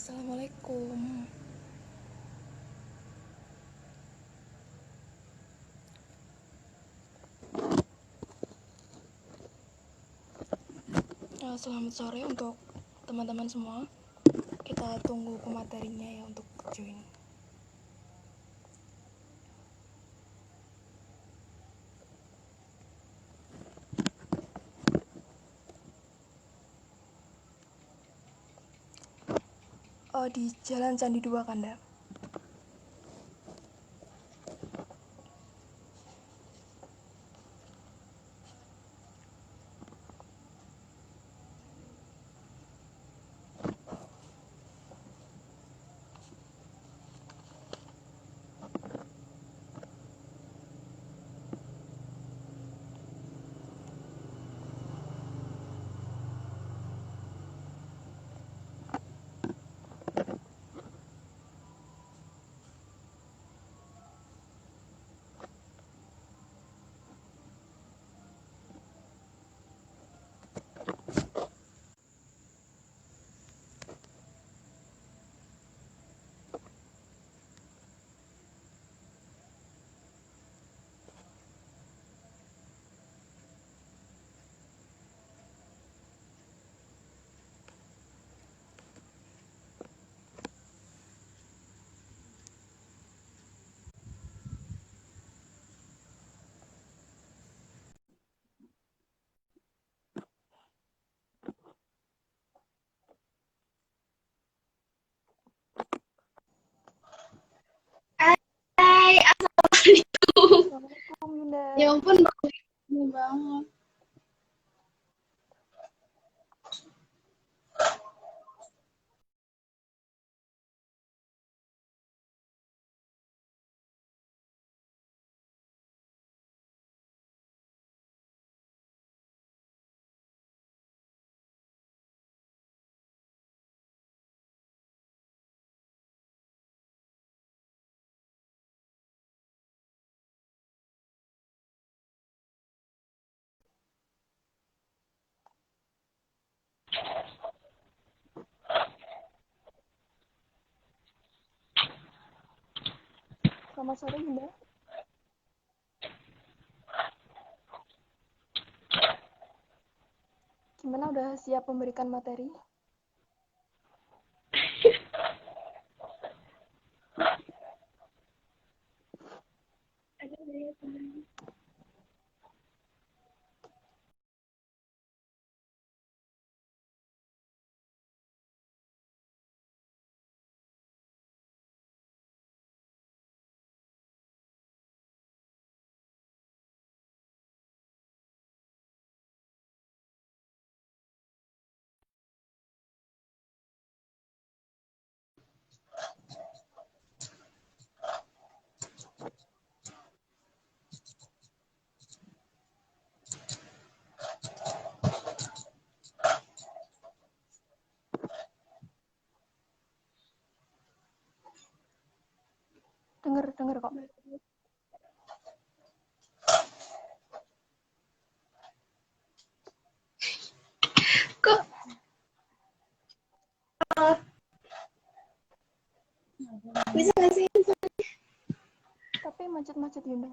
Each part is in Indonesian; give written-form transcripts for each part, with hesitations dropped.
Assalamualaikum. Selamat sore untuk teman-teman semua. Kita tunggu pematerinya ya untuk join. Di Jalan Candi 2 Kanda. Hai, assalamualaikum. Assalamualaikum Yunda. Ya ampun, bagus banget. Selamat sore Yunda. Gimana, udah siap memberikan materi? Dengar kok. Kok bisa nggak sih? Tapi macet-macet Yunda.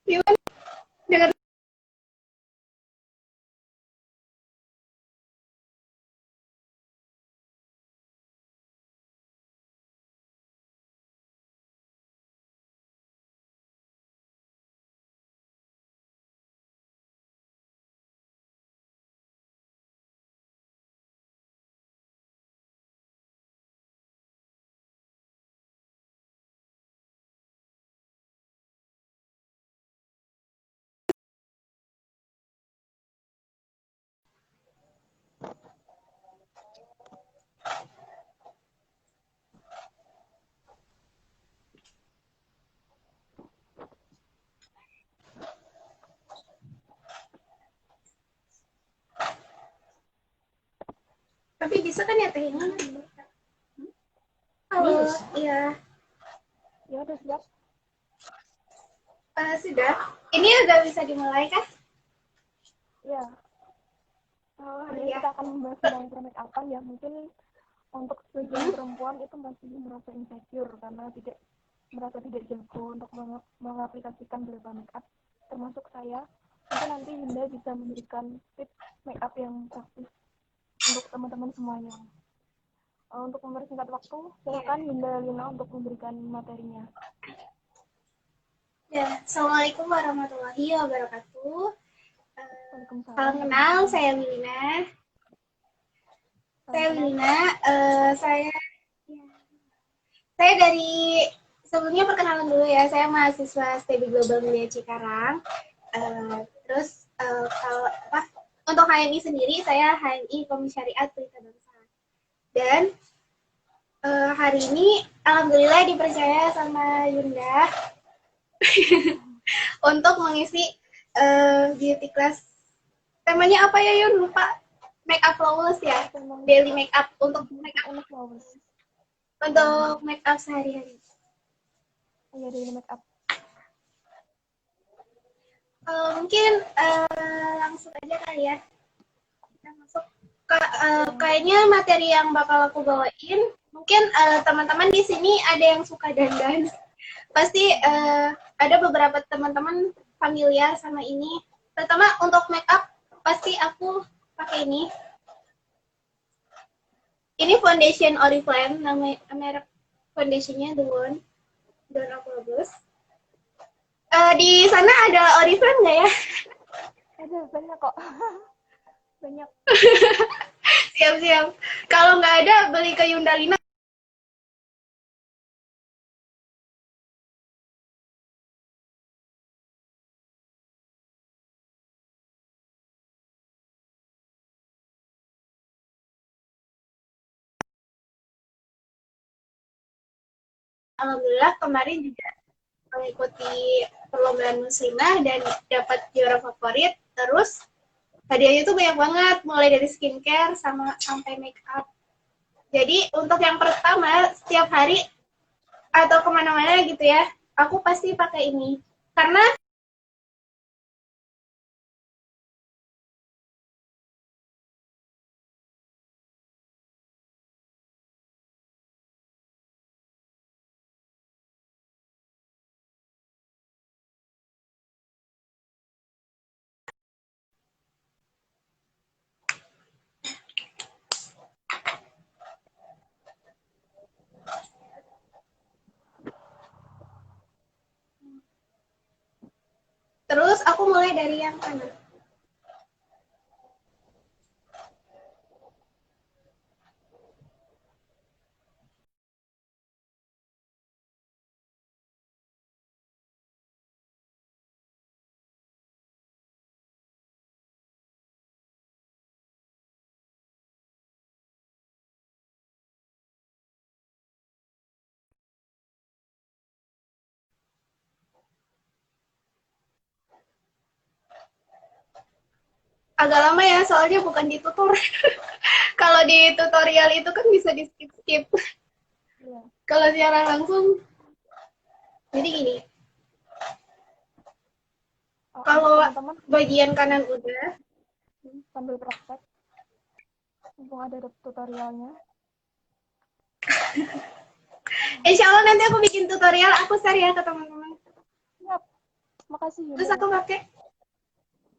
Gimana? Dengar. Tapi bisa kan ya Teh? Halo, iya. Ya udah siap. Sudah. Ini udah bisa dimulai kan? Ya. Hari ini iya. kita akan membahas tentang make upan ya. Mungkin untuk sebagian perempuan itu masih merasa insecure karena merasa tidak jago untuk mengaplikasikan beberapa make up, termasuk saya. Mungkin nanti Yunda bisa memberikan tips make up yang praktis untuk teman-teman semuanya. Untuk mempersingkat waktu, silakan Yunda Lina untuk memberikan materinya. Ya, Assalamualaikum warahmatullahi wabarakatuh. Waalaikumsalam. Salam kenal, saya Wilina. Saya dari sebelumnya perkenalan dulu ya. Saya mahasiswa STB Global Media Cikarang. Kalau untuk HMI sendiri, saya HMI Komisariat Pelita Bangsa. Dan hari ini alhamdulillah dipercaya sama Yunda untuk mengisi beauty class. Temanya apa ya Yun? Lupa. Make up flawless ya. Daily make up untuk make up flawless. Untuk make up sehari-hari. Iya, daily make up. Mungkin langsung aja kali ya. Kita masuk ke kayaknya materi yang bakal aku bawain. Mungkin teman-teman di sini ada yang suka dandan. Pasti ada beberapa teman-teman familiar sama ini. Pertama untuk make up pasti aku pakai ini. Ini foundation Oriflame, nama merek foundationnya The One, Dawn of Rose. Di sana ada Oriflame nggak ya? Ada, banyak kok. Banyak. Siap-siap. Kalau nggak ada, beli ke Yunda Lina. Alhamdulillah kemarin juga mengikuti perlombaan muslimah dan dapat juara favorit. Terus hadiahnya tuh banyak banget, mulai dari skincare sampai make up. Jadi untuk yang pertama, setiap hari atau kemana-mana gitu ya, aku pasti pakai ini. Karena terus aku mulai dari yang kanan. Agak lama ya, soalnya bukan di tutor. Kalau di tutorial itu kan bisa di skip-skip. Iya. Kalau secara langsung, jadi gini. Kalau bagian kanan udah, sambil praktek, mumpung ada tutorialnya. Insya Allah nanti aku bikin tutorial, aku share ya ke teman-teman. Siap. Makasih Yunda. Terus aku pakai.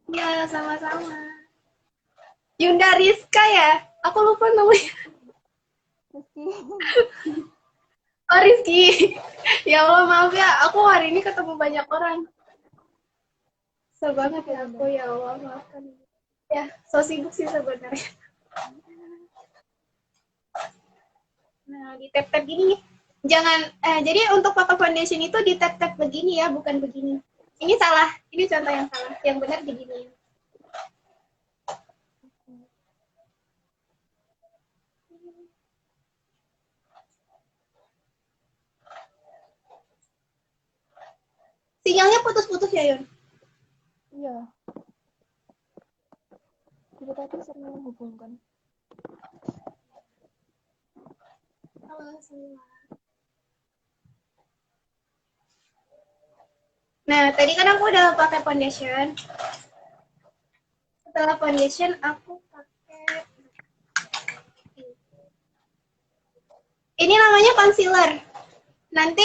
Ya, sama-sama. Yunda Rizka ya? Aku lupa namanya. Rizky. Oh, Rizky. Ya Allah, maaf ya. Aku hari ini ketemu banyak orang. Susah banget ya aku, ya Allah, maafkan. Ya, so sibuk sih sebenarnya. Nah, di tap-tap gini. Jangan, jadi untuk pakai foundation itu di tap-tap begini ya, bukan begini. Ini salah. Ini contoh yang salah. Yang benar begini. Sinyalnya putus-putus ya, Yun? Iya. Jadi tadi sering menghubungkan. Halo semua. Nah, tadi kan aku udah pakai foundation. Setelah foundation aku pakai ini namanya concealer. Nanti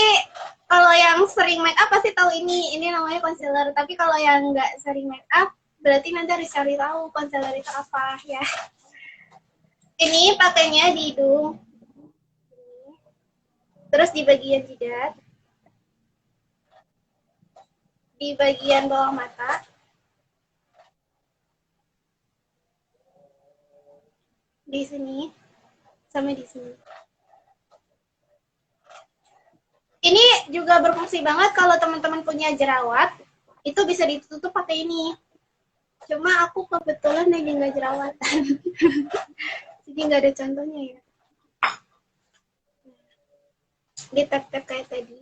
kalau yang sering make up pasti tahu ini namanya concealer. Tapi kalau yang nggak sering make up, berarti nanti harus cari tahu concealer itu apa ya. Ini pakainya di hidung, terus di bagian jidat, di bagian bawah mata, di sini, sama di sini. Ini juga berfungsi banget kalau teman-teman punya jerawat, itu bisa ditutup pakai ini. Cuma aku kebetulan lagi nggak jerawatan, jadi nggak ada contohnya ya. Di tap-tap kayak tadi.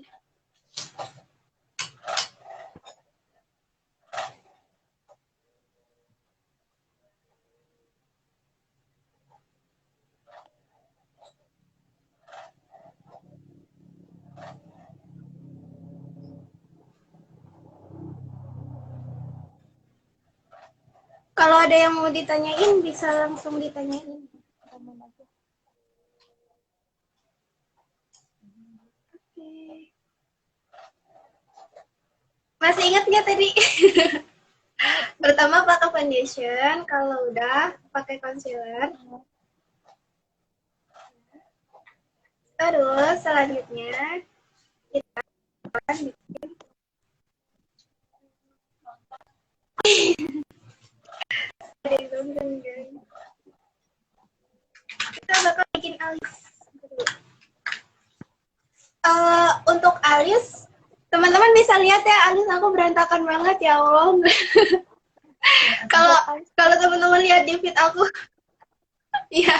Kalau ada yang mau ditanyain, bisa langsung ditanyain. Oke. Masih ingat nggak tadi? Pertama pakai foundation, kalau udah pakai concealer. Terus selanjutnya kita akan bikin kita bakal bikin alis. Untuk alis, teman-teman bisa lihat ya, alis aku berantakan banget ya Allah. Kalau teman-teman lihat di feed aku, ya,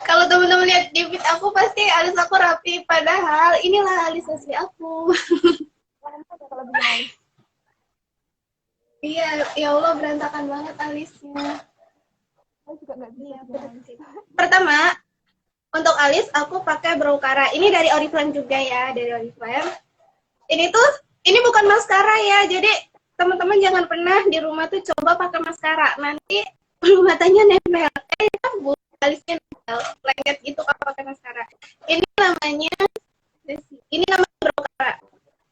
kalau teman-teman lihat di feed aku pasti alis aku rapi, padahal inilah alis asli aku. Iya, ya Allah berantakan banget alisnya. Iya, pertama, untuk alis aku pakai Brow-Cara. Ini dari Oriflame juga ya, dari Oriflame. Ini bukan maskara ya, jadi teman-teman jangan pernah di rumah tuh coba pakai maskara. Nanti bulu matanya nempel. Alisnya nempel, lengket gitu kalau pakai maskara. Ini namanya Brow-Cara.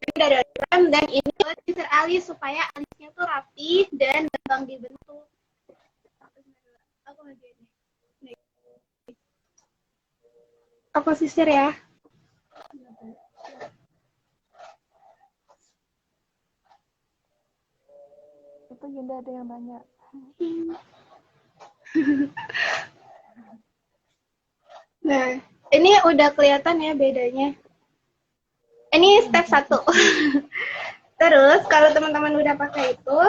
Ini dari Oriflame dan ini buat teaser alis supaya alisnya tuh rapi dan gampang dibentuk. Aku sisir ya. Itu Yunda ada yang banyak. Nah, ini udah kelihatan ya bedanya. Ini step 1. Terus kalau teman-teman udah pakai itu,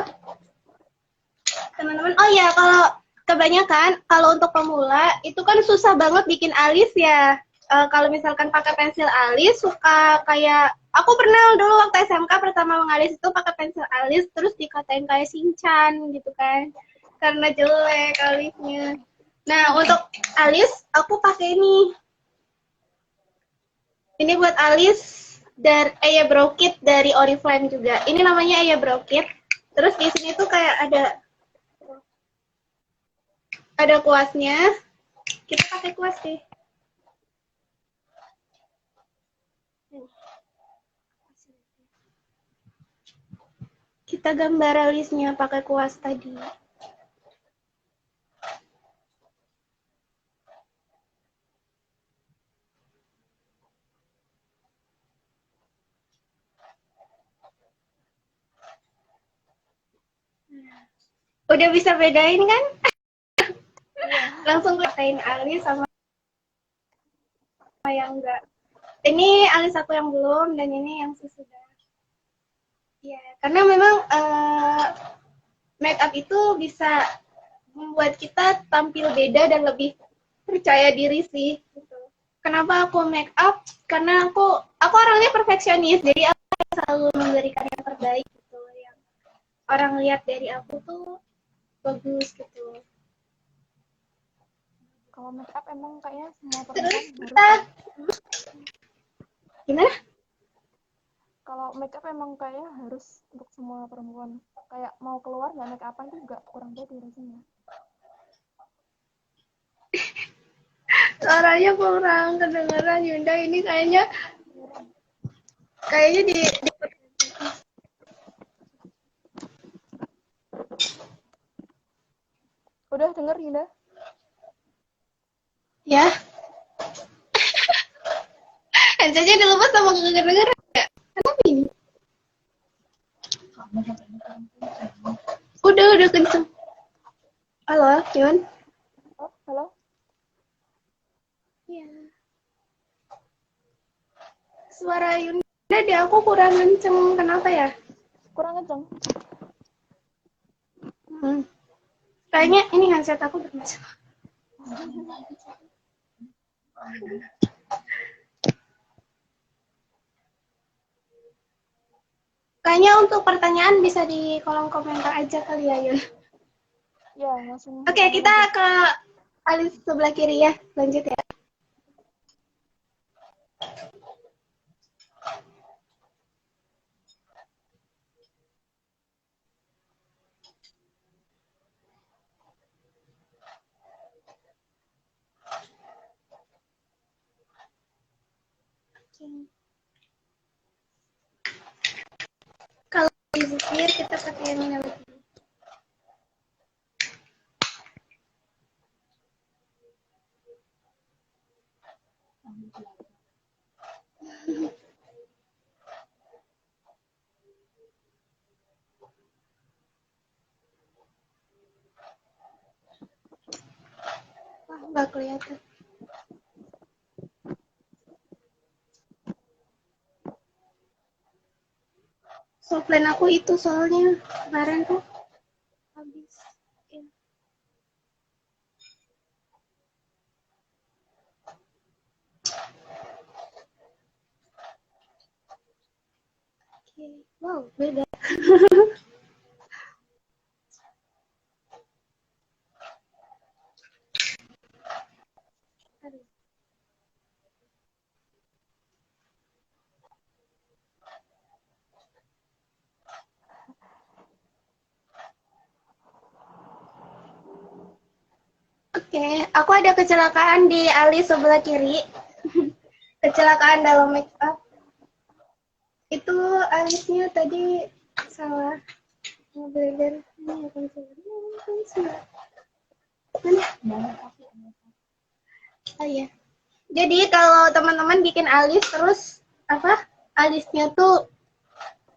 teman-teman, oh ya, kalau kebanyakan kalau untuk pemula itu kan susah banget bikin alis ya. Kalau misalkan pakai pensil alis suka kayak aku pernah dulu waktu SMK pertama mengalis itu pakai pensil alis terus dikatain kayak Shinchan gitu kan. Karena jelek alisnya. Nah, untuk alis aku pakai ini. Ini buat alis dari Eyebrow Kit dari Oriflame juga. Ini namanya Eyebrow Kit. Terus di sini tuh kayak ada kuasnya. Kita pakai kuas deh. Kita gambar alisnya pakai kuas tadi. Udah bisa bedain kan? Langsung bedain alis sama yang enggak. Ini alis aku yang belum dan ini yang sesudah. Ya, karena memang make up itu bisa membuat kita tampil beda dan lebih percaya diri sih. Gitu. Kenapa aku make up? Karena aku orangnya perfeksionis, jadi aku selalu memberikan yang terbaik gitu. Yang orang lihat dari aku tuh bagus gitu. Kalau make up emang kayaknya semua Terus perempuan gimana? Kalau make up emang kayaknya harus untuk semua perempuan. Kayak mau keluar nggak make upan tuh juga kurang pede rasanya. Suaranya kurang kedengeran Yunda, ini kayaknya di Udah denger Yunda? ya. Handphonenya dilepas sama kagak denger ya? Kenapa ini? Udah kenceng. Halo, Yun? Oh, halo? Iya. Suara Yunda di aku kurang kenceng, kenapa ya? Kurang kenceng. Kayaknya ini handset aku bermasalah. Kayaknya untuk pertanyaan bisa di kolom komentar aja kali ya, Yun. Ya, langsung. Oke, kita ke alis sebelah kiri ya. Lanjut ya. Kalau di sisir kita pakai yang ini. Wah, nggak kelihatan. Softline aku itu soalnya kemarin tuh habis. Ya. Oke. Wow, beda. Oke, aku ada kecelakaan di alis sebelah kiri. Kecelakaan dalam make up. Itu alisnya tadi salah. Ngeblender. Ini akan salah. Mana? Oh iya. Jadi kalau teman-teman bikin alis terus alisnya tuh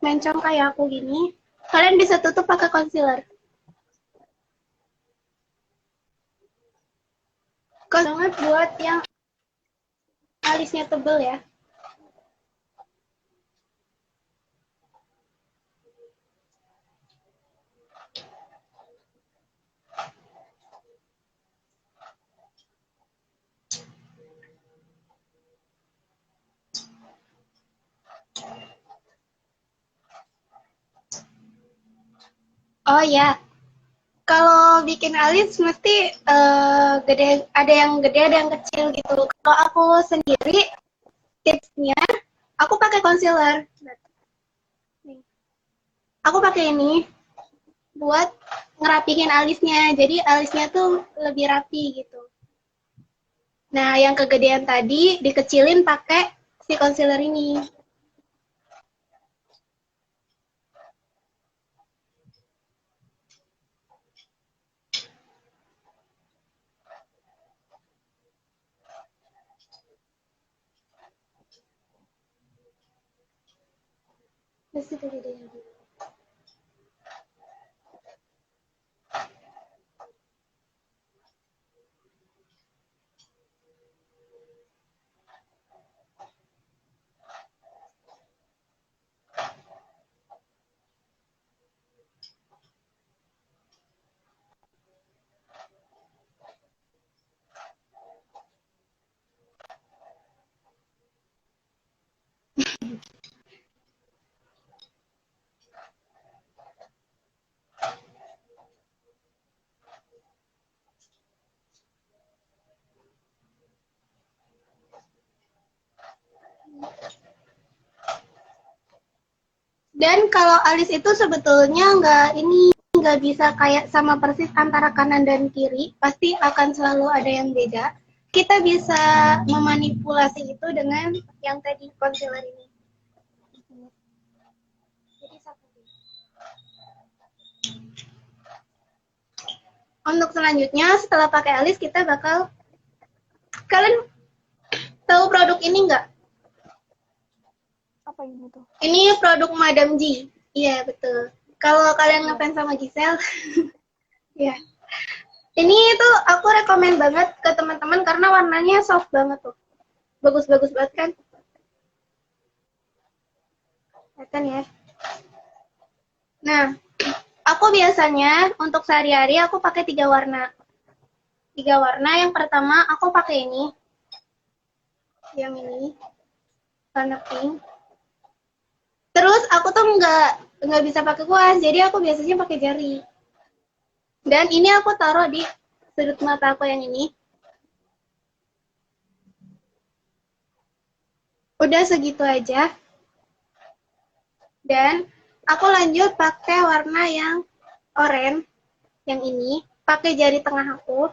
mencong kayak aku gini, kalian bisa tutup pakai concealer. Banget buat yang alisnya tebel ya. Oh ya, kalau bikin alis mesti gede, ada yang gede, ada yang kecil gitu. Kalau aku sendiri tipsnya, aku pakai concealer. Aku pakai ini buat ngerapihin alisnya, jadi alisnya tuh lebih rapi gitu. Nah, yang kegedean tadi dikecilin pakai si concealer ini. Masih kegedean. Dan kalau alis itu sebetulnya nggak bisa kayak sama persis antara kanan dan kiri, pasti akan selalu ada yang beda. Kita bisa memanipulasi itu dengan yang tadi concealer ini. Jadi untuk selanjutnya setelah pakai alis kita bakal, kalian tahu produk ini nggak? Apa ini tuh? Ini produk Madam G. Iya betul. Kalau kalian ngefans sama Giselle, ya. Ini tuh aku rekomen banget ke teman-teman karena warnanya soft banget tuh. Bagus-bagus banget kan? Kelihatan ya. Nah, aku biasanya untuk sehari-hari aku pakai 3 warna. 3 warna. Yang pertama aku pakai ini. Yang ini. Warna pink. Terus aku tuh nggak bisa pakai kuas, jadi aku biasanya pakai jari. Dan ini aku taruh di sudut mata aku yang ini. Udah segitu aja. Dan aku lanjut pakai warna yang oranye, yang ini. Pakai jari tengah aku.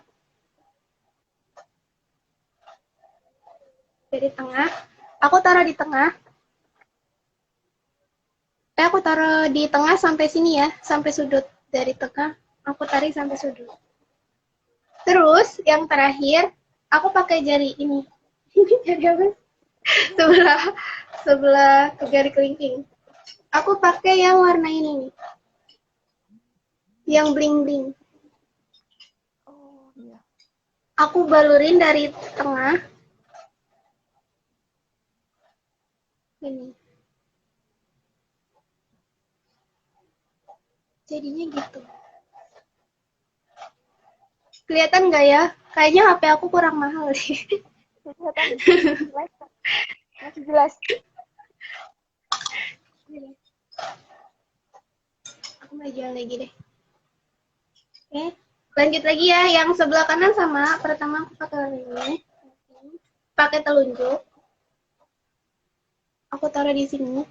Jari tengah. Aku taruh di tengah. Aku taruh di tengah sampai sini ya, sampai sudut. Dari tengah, aku tarik sampai sudut. Terus, yang terakhir, aku pakai jari ini. Ini jari apa? Sebelah jari kelingking. Aku pakai yang warna ini nih. Yang bling-bling. Oh, iya. Aku balurin dari tengah. Ini. Jadinya gitu. Kelihatan nggak ya? Kayaknya HP aku kurang mahal deh. Kelihatan. Masih jelas. Aku majuan lagi deh. Oke. Lanjut lagi ya. Yang sebelah kanan sama. Pertama aku pakai ini. Pakai telunjuk. Aku taruh di sini.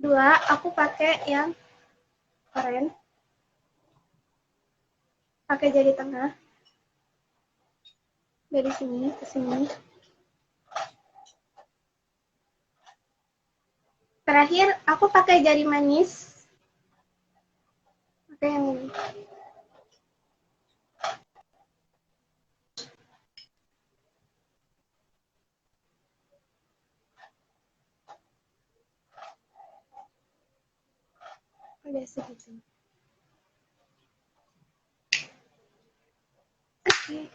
2, aku pakai yang oranye. Pakai jari tengah. Dari sini ke sini. Terakhir, aku pakai jari manis. Pakai yang ini. Udah segitu. Oke.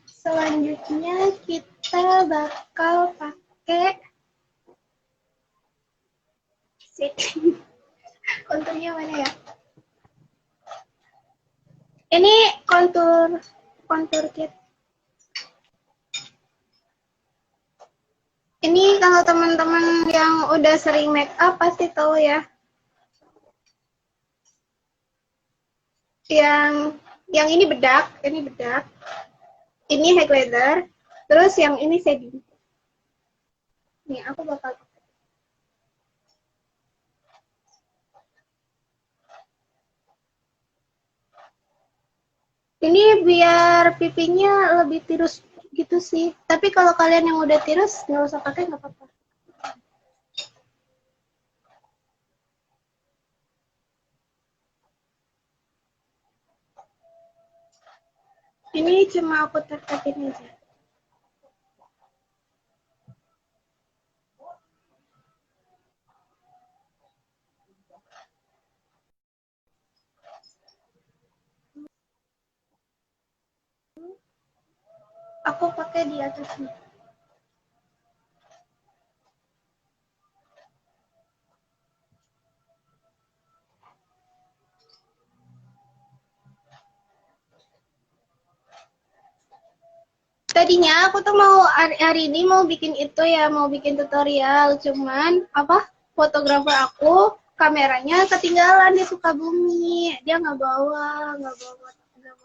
Selanjutnya kita bakal pakai setting. Konturnya mana ya? Ini kontur kit. Ini kalau teman-teman yang udah sering make up pasti tahu ya. Yang ini bedak, ini highlighter, terus yang ini shading. Nih, aku bakal ini biar pipinya lebih tirus gitu sih. Tapi kalau kalian yang udah tirus, nggak usah pakai, nggak apa-apa. Ini cuma aku tertekin aja. Aku pakai di atasnya. Tadinya aku tuh mau hari ini mau bikin itu ya, mau bikin tutorial, cuman fotografer aku kameranya ketinggalan di Sukabumi, dia nggak bawa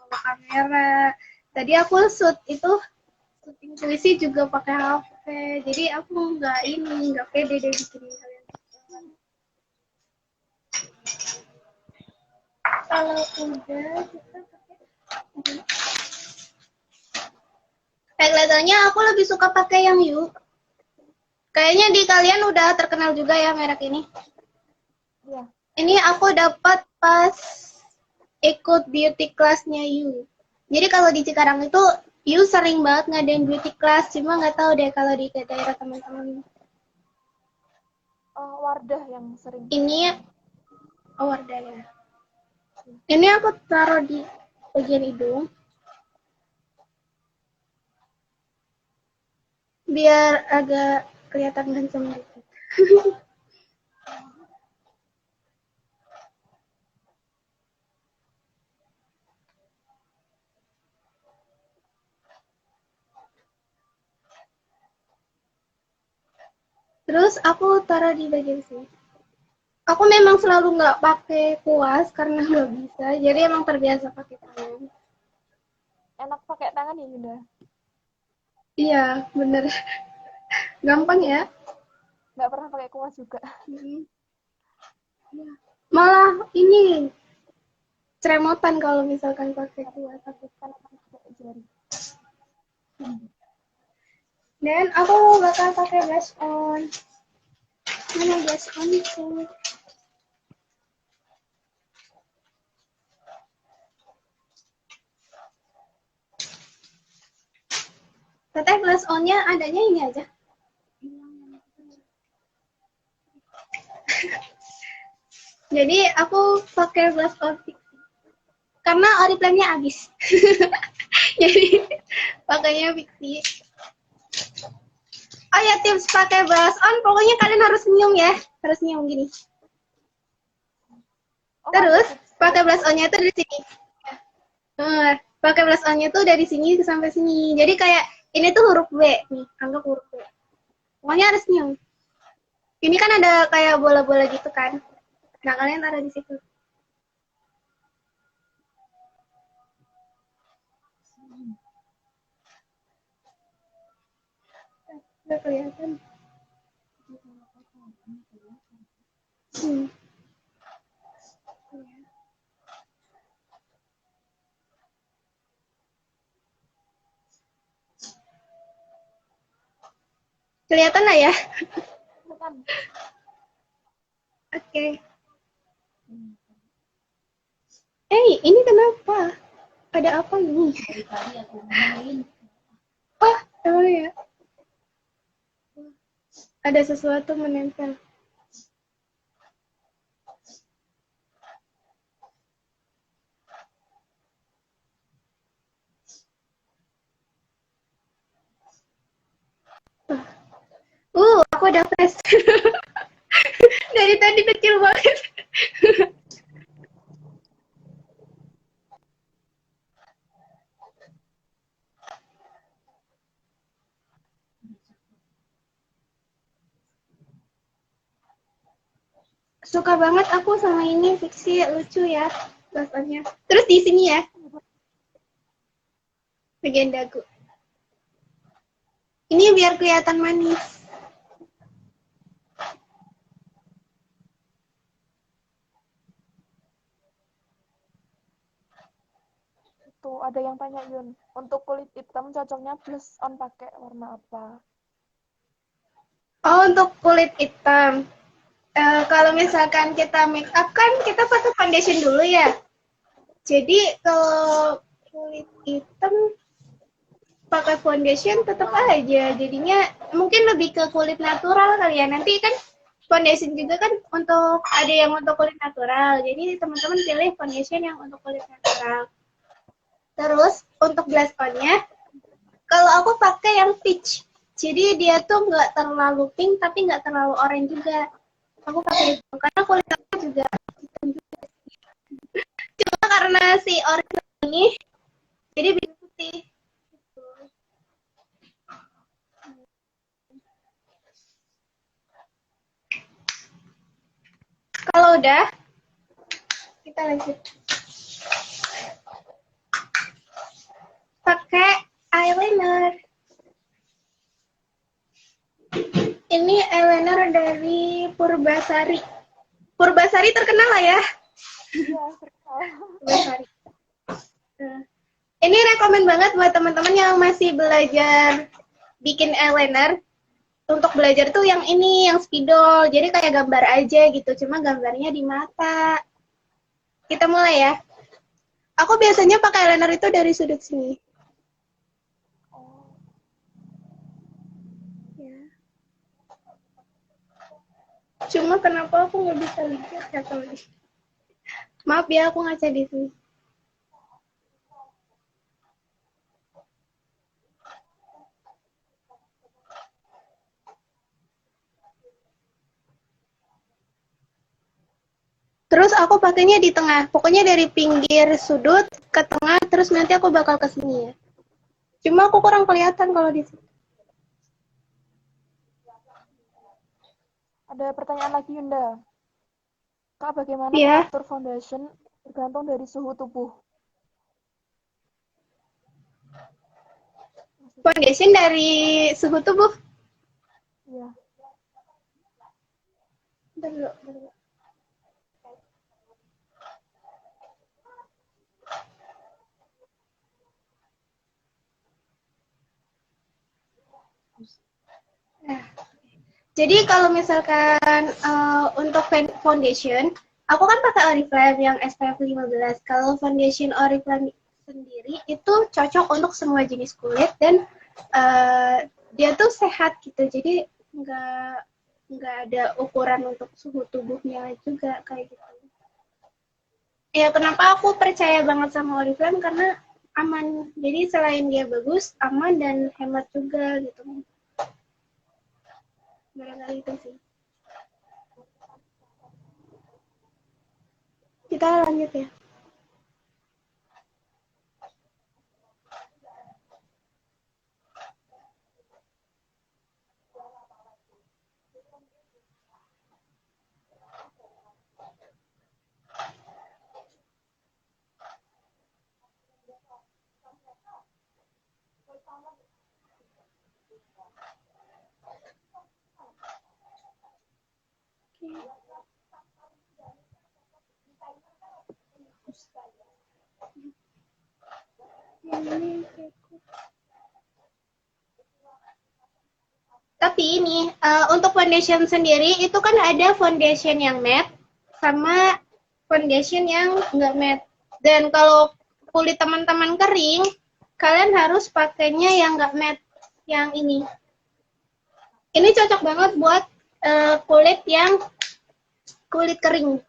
kamera. Tadi aku syuting puisi juga pakai HP. Jadi aku nggak pede deh bikinin kalian. Kalau udah kita pakai highlighternya aku lebih suka pakai yang You. Kayaknya di kalian udah terkenal juga ya merek ini. Iya. Ini aku dapat pas ikut beauty classnya You. Jadi kalau di Cikarang itu You sering banget ngadain beauty class, cuma nggak tahu deh kalau di daerah teman-teman. Wardah yang sering. Ini Wardah ya. Ini aku taruh di bagian hidung. Biar agak kelihatan handsome gitu. Terus aku taruh di bagian sini. Aku memang selalu nggak pakai kuas karena nggak bisa, jadi emang terbiasa pakai tangan. Enak pakai tangan ya, Yunda? Iya, bener. Gampang ya. Nggak pernah pakai kuas juga. Malah ini ceremotan kalau misalkan pakai kuas aku. Kan pakai jari. Dan aku bakal pakai blush on. Mana blush on itu? Teteh blush on-nya adanya ini aja. Jadi aku pakai blush on karena Oriflame-nya habis. Jadi pakainya Pixi. Oh ya, tips pakai blush on, pokoknya kalian harus senyum ya. Harus senyum gini. Terus pakai blush on-nya itu dari sini. Pakai blush on-nya tuh dari sini sampai sini. Jadi kayak ini tuh huruf B nih, anggap huruf B. Pokoknya harus senyum. Ini kan ada kayak bola-bola gitu kan. Nah, kalian taruh di situ. Udah kelihatan. Kelihatan lah ya? Oke. Ini kenapa? Ada apa ini? Oh, emang ya? Ada sesuatu menempel. Aku udah fresh. Dari tadi kecil banget. Suka banget aku sama ini, fiksi lucu ya bahasanya. Terus di sini ya, bagian dagu. Ini biar kelihatan manis. Tuh, ada yang tanya, Yun. Untuk kulit hitam cocoknya blush on pakai warna apa? Oh, untuk kulit hitam. Kalau misalkan kita make up kan kita pakai foundation dulu ya. Jadi kalau kulit hitam pakai foundation tetap aja. Jadinya mungkin lebih ke kulit natural kali ya. Nanti kan foundation juga kan untuk ada yang untuk kulit natural. Jadi teman-teman pilih foundation yang untuk kulit natural. Terus untuk blush on-nya, kalau aku pakai yang peach. Jadi dia tuh nggak terlalu pink tapi nggak terlalu orange juga. Aku pakai itu karena kulit aku juga hitam juga. Cuma karena si orange ini jadi bikin putih. Kalau udah, kita lanjut. Pakai eyeliner. ini eyeliner dari Purbasari. Purbasari terkenal lah ya. Iya, terkenal. Purbasari. Ini rekomen banget buat teman-teman yang masih belajar bikin eyeliner. Untuk belajar tuh yang ini, yang spidol. Jadi kayak gambar aja gitu, cuma gambarnya di mata. Kita mulai ya. Aku biasanya pakai eyeliner itu dari sudut sini. Oh, Ya. Cuma kenapa aku nggak bisa lihat ya kalau di. Maaf ya, aku ngaca di sini. Terus aku pakainya di tengah. Pokoknya dari pinggir sudut ke tengah, terus nanti aku bakal ke sini ya. Cuma aku kurang kelihatan kalau di sini. ada pertanyaan lagi Yunda. Kak, bagaimana Ya, mengatur foundation tergantung dari suhu tubuh? foundation dari suhu tubuh. Iya. Bentar dulu, bentar dulu. Nah, jadi kalau misalkan untuk foundation, aku kan pakai Oriflame yang SPF 15. Kalau foundation Oriflame sendiri itu cocok untuk semua jenis kulit dan dia tuh sehat gitu. Jadi nggak ada ukuran untuk suhu tubuhnya juga kayak gitu. Ya kenapa aku percaya banget sama Oriflame karena aman. Jadi selain dia bagus, aman dan hemat juga gitu. Barangkali itu sih. Kita lanjut ya. Tapi ini untuk foundation sendiri itu kan ada foundation yang matte sama foundation yang nggak matte. Dan kalau kulit teman-teman kering, kalian harus pakainya yang nggak matte, yang ini. Ini cocok banget buat kulit yang kulit kering.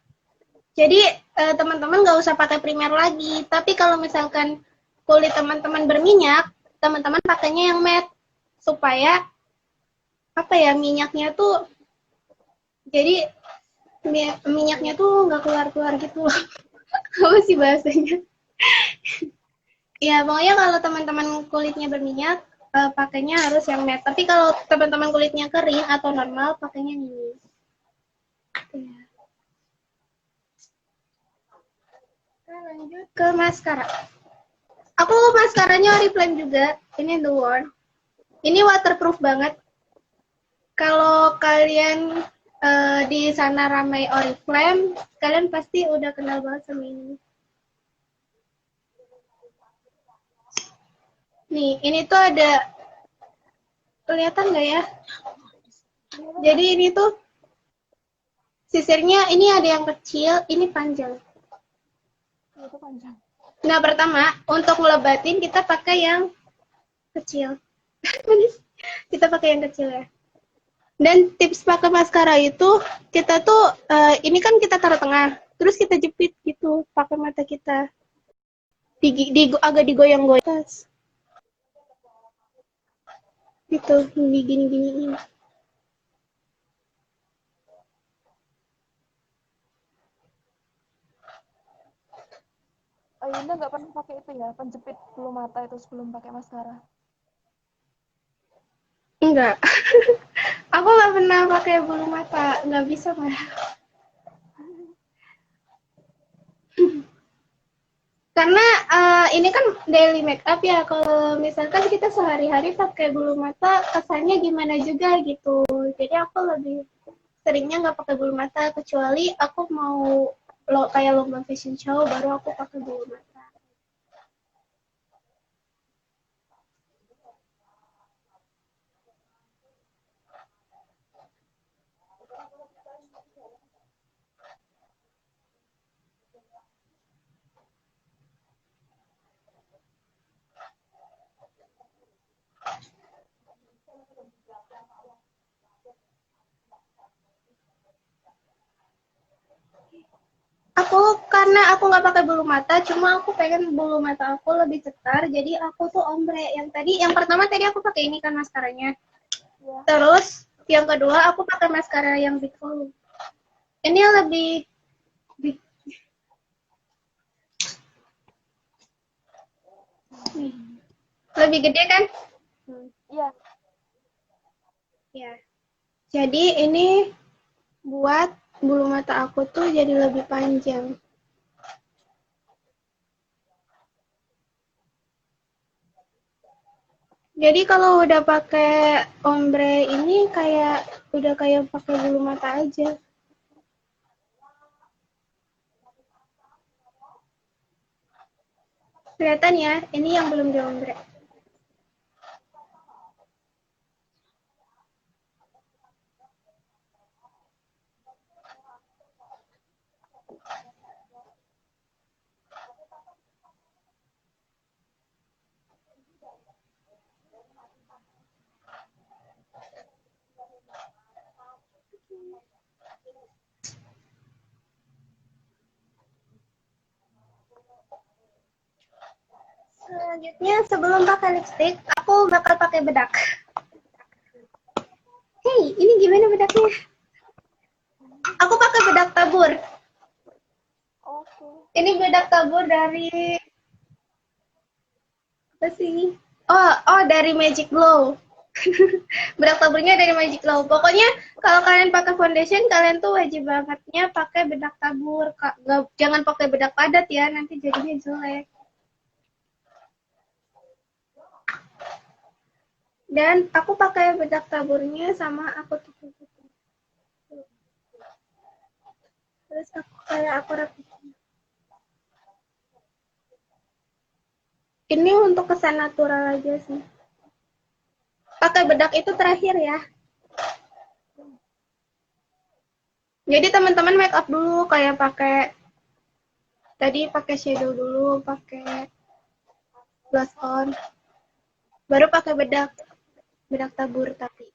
Jadi teman-teman nggak usah pakai primer lagi. Tapi kalau misalkan kulit teman-teman berminyak, teman-teman pakainya yang matte supaya apa ya, minyaknya tuh jadi minyaknya tuh nggak keluar-keluar gitu loh. Apa sih bahasanya? Ya pokoknya kalau teman-teman kulitnya berminyak, pakainya harus yang matte. Tapi kalau teman-teman kulitnya kering atau normal, pakainya yang ini. Ya. Kita lanjut ke maskara. Aku maskaranya Oriflame juga. Ini The One. Ini waterproof banget. Kalau kalian di sana ramai Oriflame, kalian pasti udah kenal banget sama ini. Nih, ini tuh ada, kelihatan nggak ya? Jadi ini tuh sisirnya ini ada yang kecil, ini panjang. Itu panjang. Nah, pertama untuk ngelebatin kita pakai yang kecil. Kita pakai yang kecil ya. Dan tips pakai maskara itu kita tuh ini kan kita taruh tengah, terus kita jepit gitu pakai mata kita. Agak digoyang-goyang. Gitu, gini. Yunda nggak pernah pakai itu ya, penjepit bulu mata itu sebelum pakai maskara. Enggak. Aku nggak pernah pakai bulu mata, nggak bisa malah. Karena ini kan daily make up ya. Kalau misalkan kita sehari-hari pakai bulu mata, kesannya gimana juga gitu. Jadi aku lebih seringnya nggak pakai bulu mata, kecuali aku mau kayak lomba fashion show, baru aku pakai bulu mata. Karena aku nggak pakai bulu mata, cuma aku pengen bulu mata aku lebih cetar, jadi aku tuh ombre. Yang pertama tadi aku pakai ini kan maskaranya. Ya. Terus yang kedua aku pakai maskara yang Big Volume. Ini lebih lebih gede kan? Iya. Ya. Jadi ini buat bulu mata aku tuh jadi lebih panjang. Jadi kalau udah pakai ombre ini udah kayak pakai bulu mata aja. Kelihatan ya, ini yang belum di ombre. Selanjutnya sebelum pakai lipstick, aku bakal pakai bedak. Hey, ini gimana bedaknya? Aku pakai bedak tabur. Oke. Ini bedak tabur dari apa sih? Dari Magic Glow. Bedak taburnya dari Magic Glow. Pokoknya kalau kalian pakai foundation, kalian tuh wajib bangetnya pakai bedak tabur. Jangan pakai bedak padat ya, nanti jadinya jelek. Dan aku pakai bedak taburnya sama aku tutup. Terus aku rapikan. Ini untuk kesan natural aja sih. Pakai bedak itu terakhir ya. Jadi teman-teman make up dulu kayak pakai shadow dulu, pakai blush on, baru pakai bedak tabur tapi.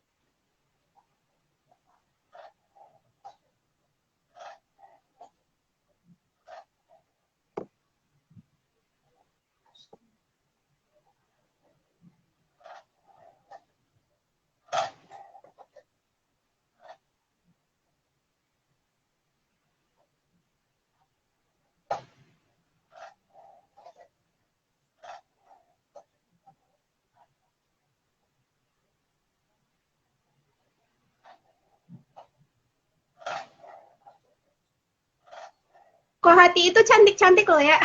Kok hati itu cantik-cantik loh ya.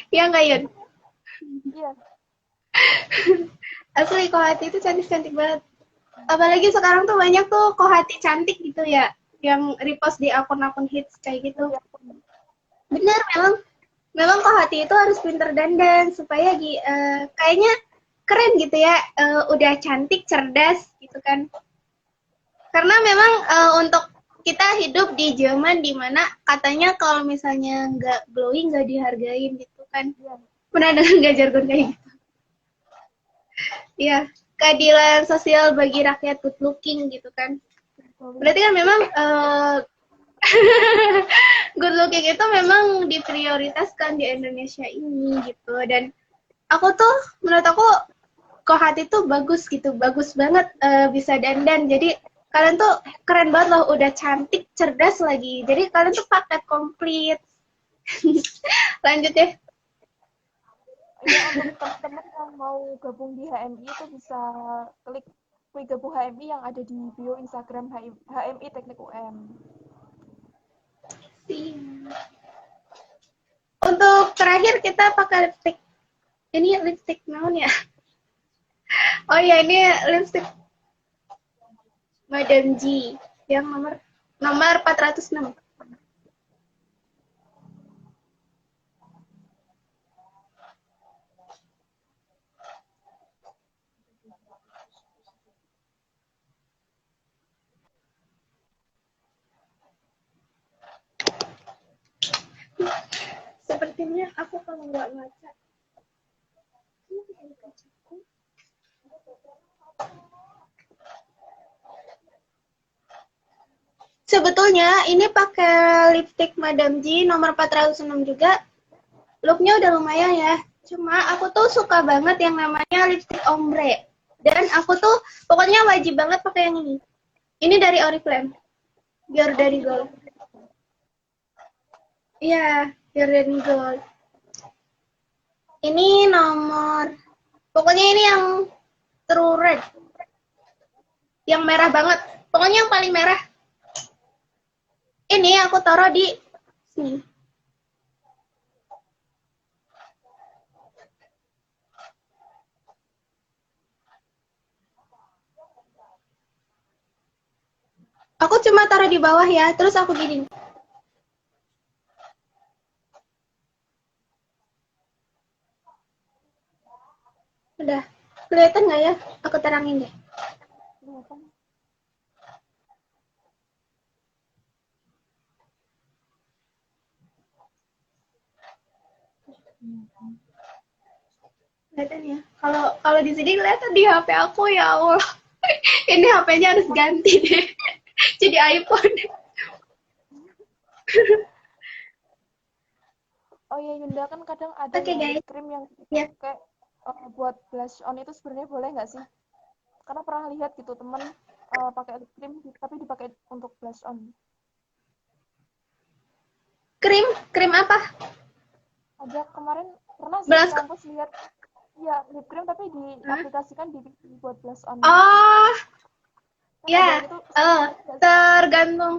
Ya nggak Yun? Iya. Asli Kohati itu cantik-cantik banget. Apalagi sekarang tuh banyak tuh Kohati cantik gitu ya, yang repost di akun-akun hits kayak gitu. Iya. Bener, memang Kohati itu harus pinter dandan supaya kayaknya keren gitu ya, udah cantik, cerdas gitu kan. Karena memang untuk kita hidup di zaman dimana katanya kalau misalnya nggak glowing nggak dihargain gitu kan. Iya. Pernah dengar nggak jargon kayak gitu? Iya, keadilan sosial bagi rakyat good looking gitu kan. Berarti kan memang good looking itu memang diprioritaskan di Indonesia ini gitu. Dan menurut aku Kohati tuh bagus gitu, bagus banget bisa dandan. Jadi kalian tuh keren banget loh, udah cantik, cerdas lagi. Jadi kalian tuh paket komplit. Lanjut deh. Ya, untuk teman-teman yang mau gabung di HMI itu bisa klik link gabung HMI yang ada di bio Instagram HMI Teknik UM. Untuk terakhir kita pakai lipstick. Ini lipstick naon ya? Oh ya, ini lipstick Madame G yang nomor 406. Sepertinya aku kalau nggak ngaca, sebetulnya ini pakai lipstick Madame G nomor 406 juga. Looknya udah lumayan ya. Cuma aku tuh suka banget yang namanya lipstick ombre. Dan aku tuh pokoknya wajib banget pakai yang ini. Ini dari Oriflame. Giordani Gold. Iya, Giordani Gold. Ini nomor, pokoknya ini yang True Red. Yang merah banget. Pokoknya yang paling merah. Ini aku taruh di sini. Aku cuma taruh di bawah ya, terus aku gini. Udah, kelihatan nggak ya? Aku terangin deh. Kelihatan ya? Kalau di sini kelihatan di HP aku, ya Allah. Ini HP-nya harus ganti deh. Jadi iPhone. Oh iya Yunda, kan kadang ada Oke, guys. krim yang Ya. kayak buat blush on itu sebenarnya boleh nggak sih? Karena pernah lihat gitu teman pakai lip cream tapi dipakai untuk blush on. Krim apa? Ada kemarin pernah sih Blush. di kampus lihat ya lip cream tapi diaplikasikan di buat blush on. Oh, Kan ya. ada itu Tergantung.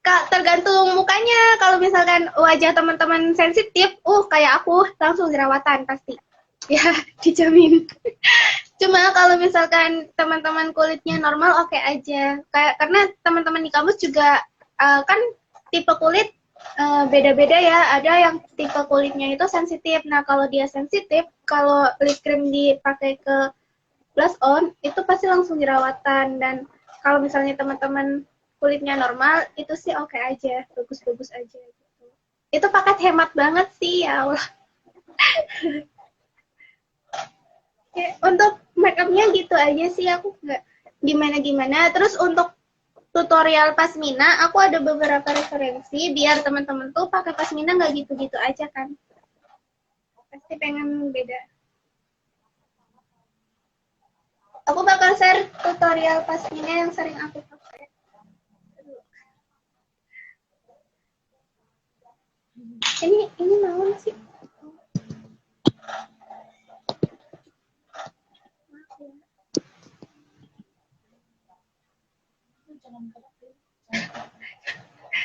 Tergantung mukanya. Kalau misalkan wajah teman-teman sensitif, kayak aku langsung jerawatan pasti. Ya, dijamin. Cuma kalau misalkan teman-teman kulitnya normal, oke aja. Karena teman-teman di kampus juga kan tipe kulit beda-beda ya. Ada yang tipe kulitnya itu sensitif. Nah, kalau dia sensitif, kalau lip cream dipakai ke blush on, itu pasti langsung jerawatan. Dan kalau misalnya teman-teman kulitnya normal, itu sih oke aja. Bagus-bagus aja gitu. Itu paket hemat banget sih, ya Allah. Untuk make up-nya gitu aja sih, aku nggak gimana-gimana. Terus untuk tutorial pasmina, aku ada beberapa referensi biar teman-teman tuh pakai pasmina nggak gitu-gitu aja kan. Pasti pengen beda. Aku bakal share tutorial pasmina yang sering aku pakai. Ini mau sih.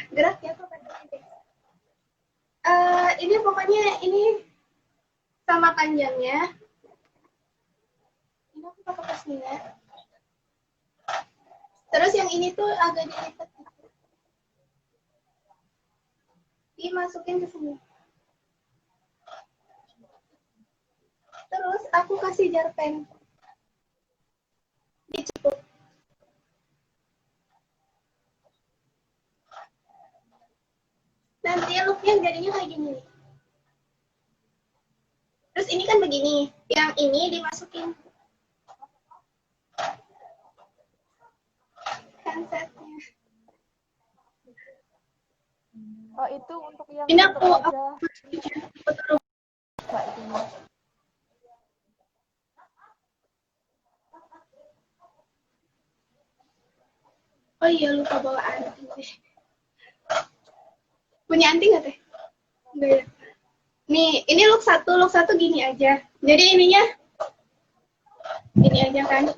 Gerak ya kok. Ini pokoknya ini sama panjangnya. Ini aku pakai pasmina. Terus yang ini tuh agak dilipat. Dimasukin ke sini. Terus aku kasih jarpen. Dicipuk. Nanti looknya jadinya kayak gini. Terus ini kan begini. Yang ini dimasukin. Handsetnya. Oh itu untuk yang Ini untuk aku wajah. Oh iya, lupa bawa anting deh. Punya anting nggak teh? Enggak ya. Nih, ini look satu gini aja. Jadi ininya gini aja kan.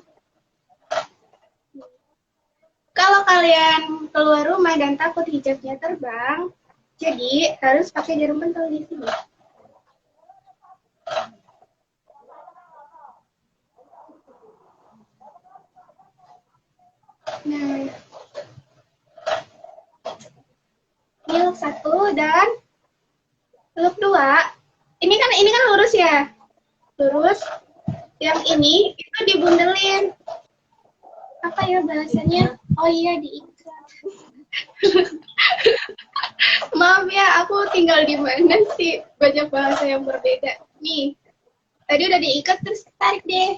Kalau kalian keluar rumah dan takut hijabnya terbang, Jadi harus pakai jarum pentul di sini. Nah, ini look 1 dan look 2. Ini kan lurus ya. Lurus. Yang ini itu dibundelin. Apa ya bahasanya? Oh iya, diikat. Maaf ya, aku tinggal di mana sih? Banyak bahasa yang berbeda. Nih, tadi udah diikat terus tarik deh.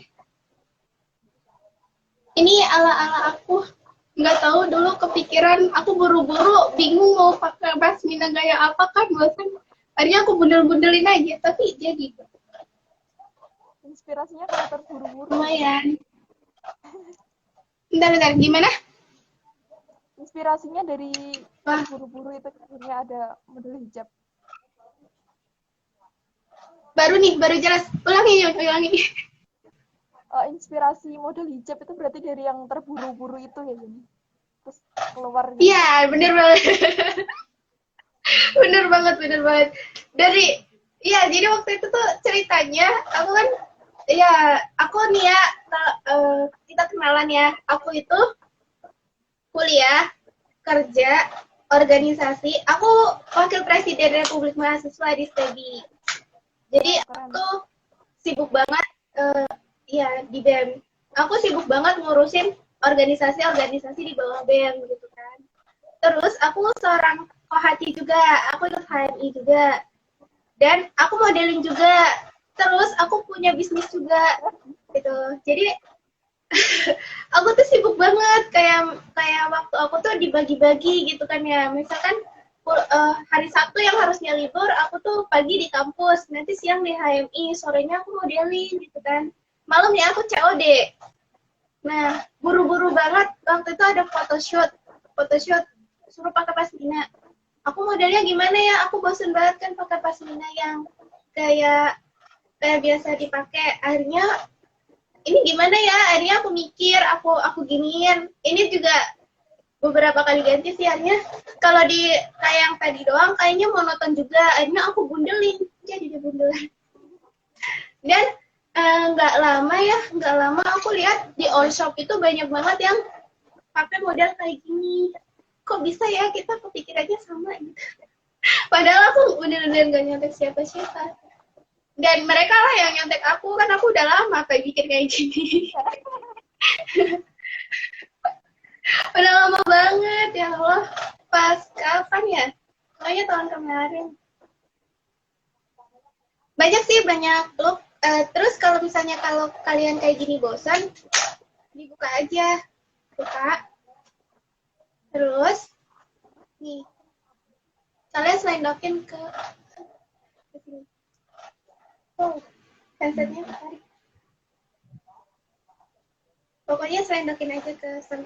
Ini ala-ala aku. Nggak tahu dulu kepikiran, aku buru-buru bingung mau pakai pasmina gaya apa kan, bosan. Akhirnya aku bundel-bundelin aja, tapi jadi. Inspirasinya karena terburu-buru. Lumayan. Bentar, gimana? Inspirasinya dari terburu-buru itu akhirnya ada model hijab. Baru jelas. Ulangi. Inspirasi model hijab itu berarti dari yang terburu-buru itu ya, Juni? Terus keluar gitu. Iya, bener banget. bener banget. Jadi waktu itu tuh ceritanya, aku nih ya, kita kenalan ya. Aku itu kuliah, kerja, organisasi. Aku wakil presiden Republik Mahasiswa di STEBI. Jadi aku sibuk banget, di BEM. Aku sibuk banget ngurusin organisasi-organisasi di bawah BEM gitu kan. Terus aku seorang kohati juga, aku ikut HMI juga. Dan aku modeling juga. Terus aku punya bisnis juga gitu. Jadi aku tuh sibuk banget, kayak waktu aku tuh dibagi-bagi gitu kan ya. Misalkan hari Sabtu yang harusnya libur, aku tuh pagi di kampus, nanti siang di HMI, sorenya aku modeling gitu kan. Malamnya aku COD. Nah, buru-buru banget waktu itu ada photoshoot suruh pakai pasmina. Aku modelnya gimana ya? Aku bosen banget kan pakai pasmina yang kayak biasa dipakai. Akhirnya ini gimana ya? Akhirnya aku mikir, aku giniin. Ini juga beberapa kali ganti sih akhirnya. Kalau di kayak yang tadi doang kayaknya monoton juga. Akhirnya aku bundelin. Jadi dia bundelan. Dan nggak lama aku lihat di all shop itu banyak banget yang pakai model kayak gini. Kok bisa ya kita kepikirannya sama gitu. Padahal aku bener-bener gak nyontek siapa-siapa. Dan mereka lah yang nyontek aku, kan aku udah lama kayak bikin kayak gini. Udah lama banget, ya Allah. Pas kapan ya? Kayaknya tahun kemarin. Banyak look. Terus kalau misalnya kalau kalian kayak gini bosan, dibuka aja. Buka. Terus, nih. Kalian selendokin ke sini. Oh, handsetnya tarik. Pokoknya selendokin aja ke sini.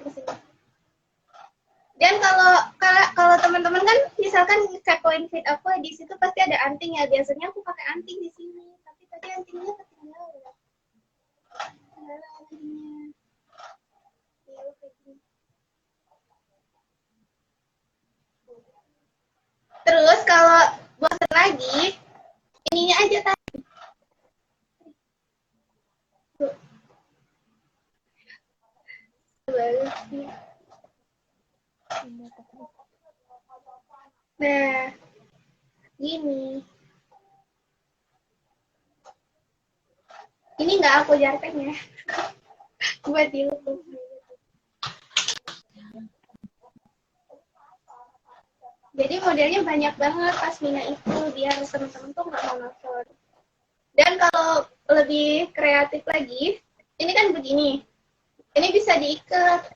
Dan kalau teman-teman kan misalkan kepoin feed aku di situ pasti ada anting ya. Biasanya aku pakai anting di sini, tapi tadi antingnya ketinggalan. Terus kalau bosan lagi, ininya aja tadi. Nah, gini. Ini nggak aku jartek ya. Buat di YouTube. Jadi modelnya banyak banget pasmina itu biar teman-teman tuh nggak monoton. Dan kalau lebih kreatif lagi, ini kan begini. Ini bisa diikat.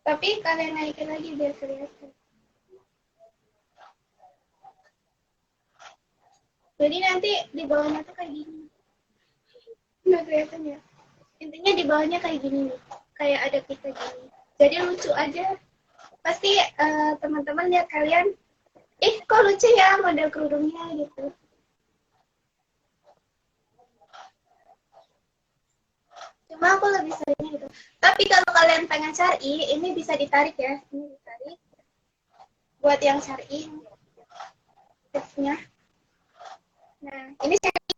Tapi kalian naikin lagi biar kelihatan. Jadi nanti di bawahnya tuh kayak gini. Nggak kelihatan ya? Intinya di bawahnya kayak gini nih. Kayak ada kita gini. Jadi lucu aja. Pasti teman-teman lihat kalian, kok lucu ya model kerudungnya gitu. Cuma aku lebih seringnya gitu. Tapi Tapi kalau kalian pengen syar'i, ini bisa ditarik ya. Ini ditarik. Buat yang syar'i, tipsnya. Nah,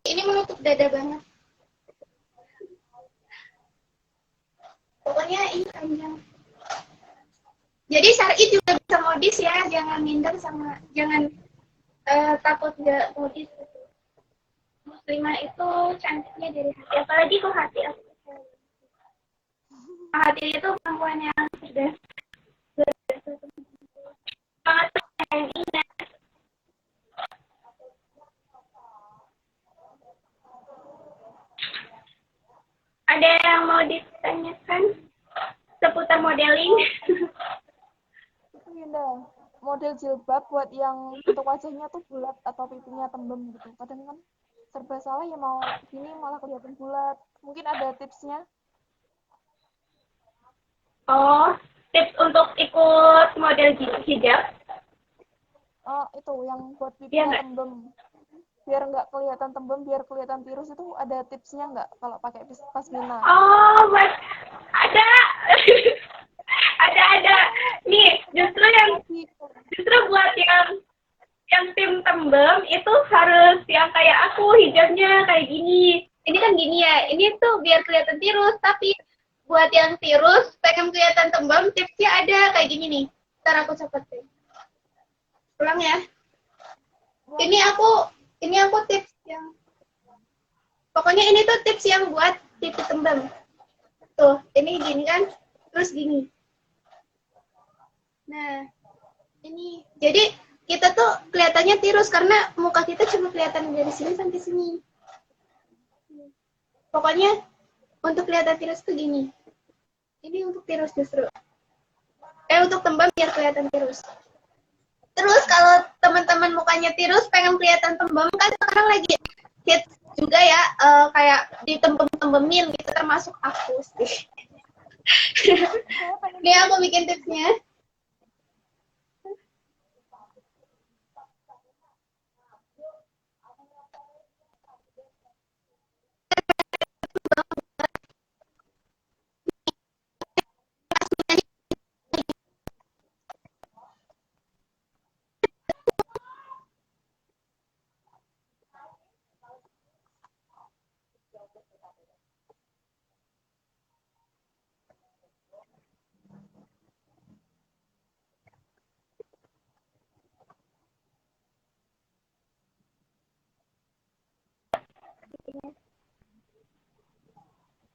ini menutup dada banget. Pokoknya ini panjang. Jadi syar'i juga bisa modis ya, jangan minder sama, jangan takut nggak modis. Muslimah itu cantiknya dari hati, apalagi kok hati aku. Hati itu perempuan yang sudah sangat sayang ingat. Ada yang mau ditanyakan seputar modeling? Itu Yunda, model jilbab buat yang untuk wajahnya tuh bulat atau pipinya tembem gitu. Kadang kan serba salah ya, mau gini malah kelihatan bulat. Mungkin ada tipsnya? Oh, tips untuk ikut model hijab? Itu yang buat Iya pipinya nggak? tembem. Biar nggak kelihatan tembem, biar kelihatan tirus, itu ada tipsnya nggak kalau pakai pasmina? Oh, ada. ada. Nih, justru buat yang tim tembem itu harus yang kayak aku, hijabnya kayak gini. Ini kan gini ya, ini tuh biar kelihatan tirus, tapi buat yang tirus, pengen kelihatan tembem, tipsnya ada kayak gini nih. Ntar aku capatin. Ulang ya. Ini aku tips yang, pokoknya ini tuh tips yang buat titik tembem. Tuh, ini gini kan, terus gini. Nah, ini. Jadi, kita tuh kelihatannya tirus karena muka kita cuma kelihatan dari sini sampai sini. Pokoknya, untuk kelihatan tirus tuh gini. Ini untuk tirus justru. Untuk tembem biar kelihatan tirus. Terus kalau teman-teman mukanya tirus, pengen kelihatan tembem, kan sekarang lagi hits juga ya, kayak ditembem-tembemin gitu, termasuk aku sih. Ini aku bikin tipsnya.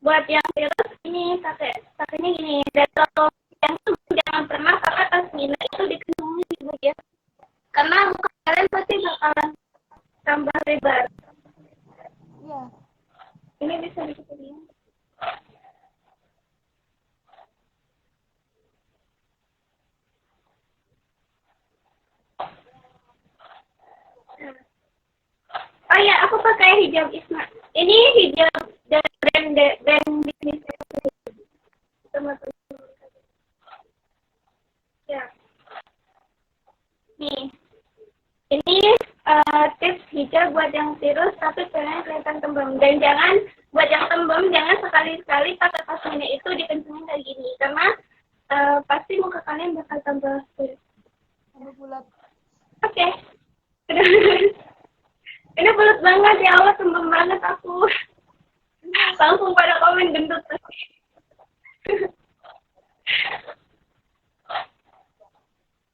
Buat yang tirus ini pakainya gini. Dan kalau yang jangan pernah pakai pasmina itu dikendungi juga ya. Karena muka kalian pasti bakalan tambah lebar. Iya. Ini bisa dikendungi. Oh iya, aku pakai hijab Isma. Ini hijab dari brand bisnis. Ya. Nih, ini tips hijab buat yang tirus tapi pengen kelihatan tembem. Dan jangan buat yang tembem, jangan sekali-sekali pakai pasmina itu dikencengin kayak gini, karena pasti muka kalian bakal tambah tirus. Tambah bulat. Oke. Ini bulat banget ya Allah, tembem banget aku. Langsung pada komen gendut.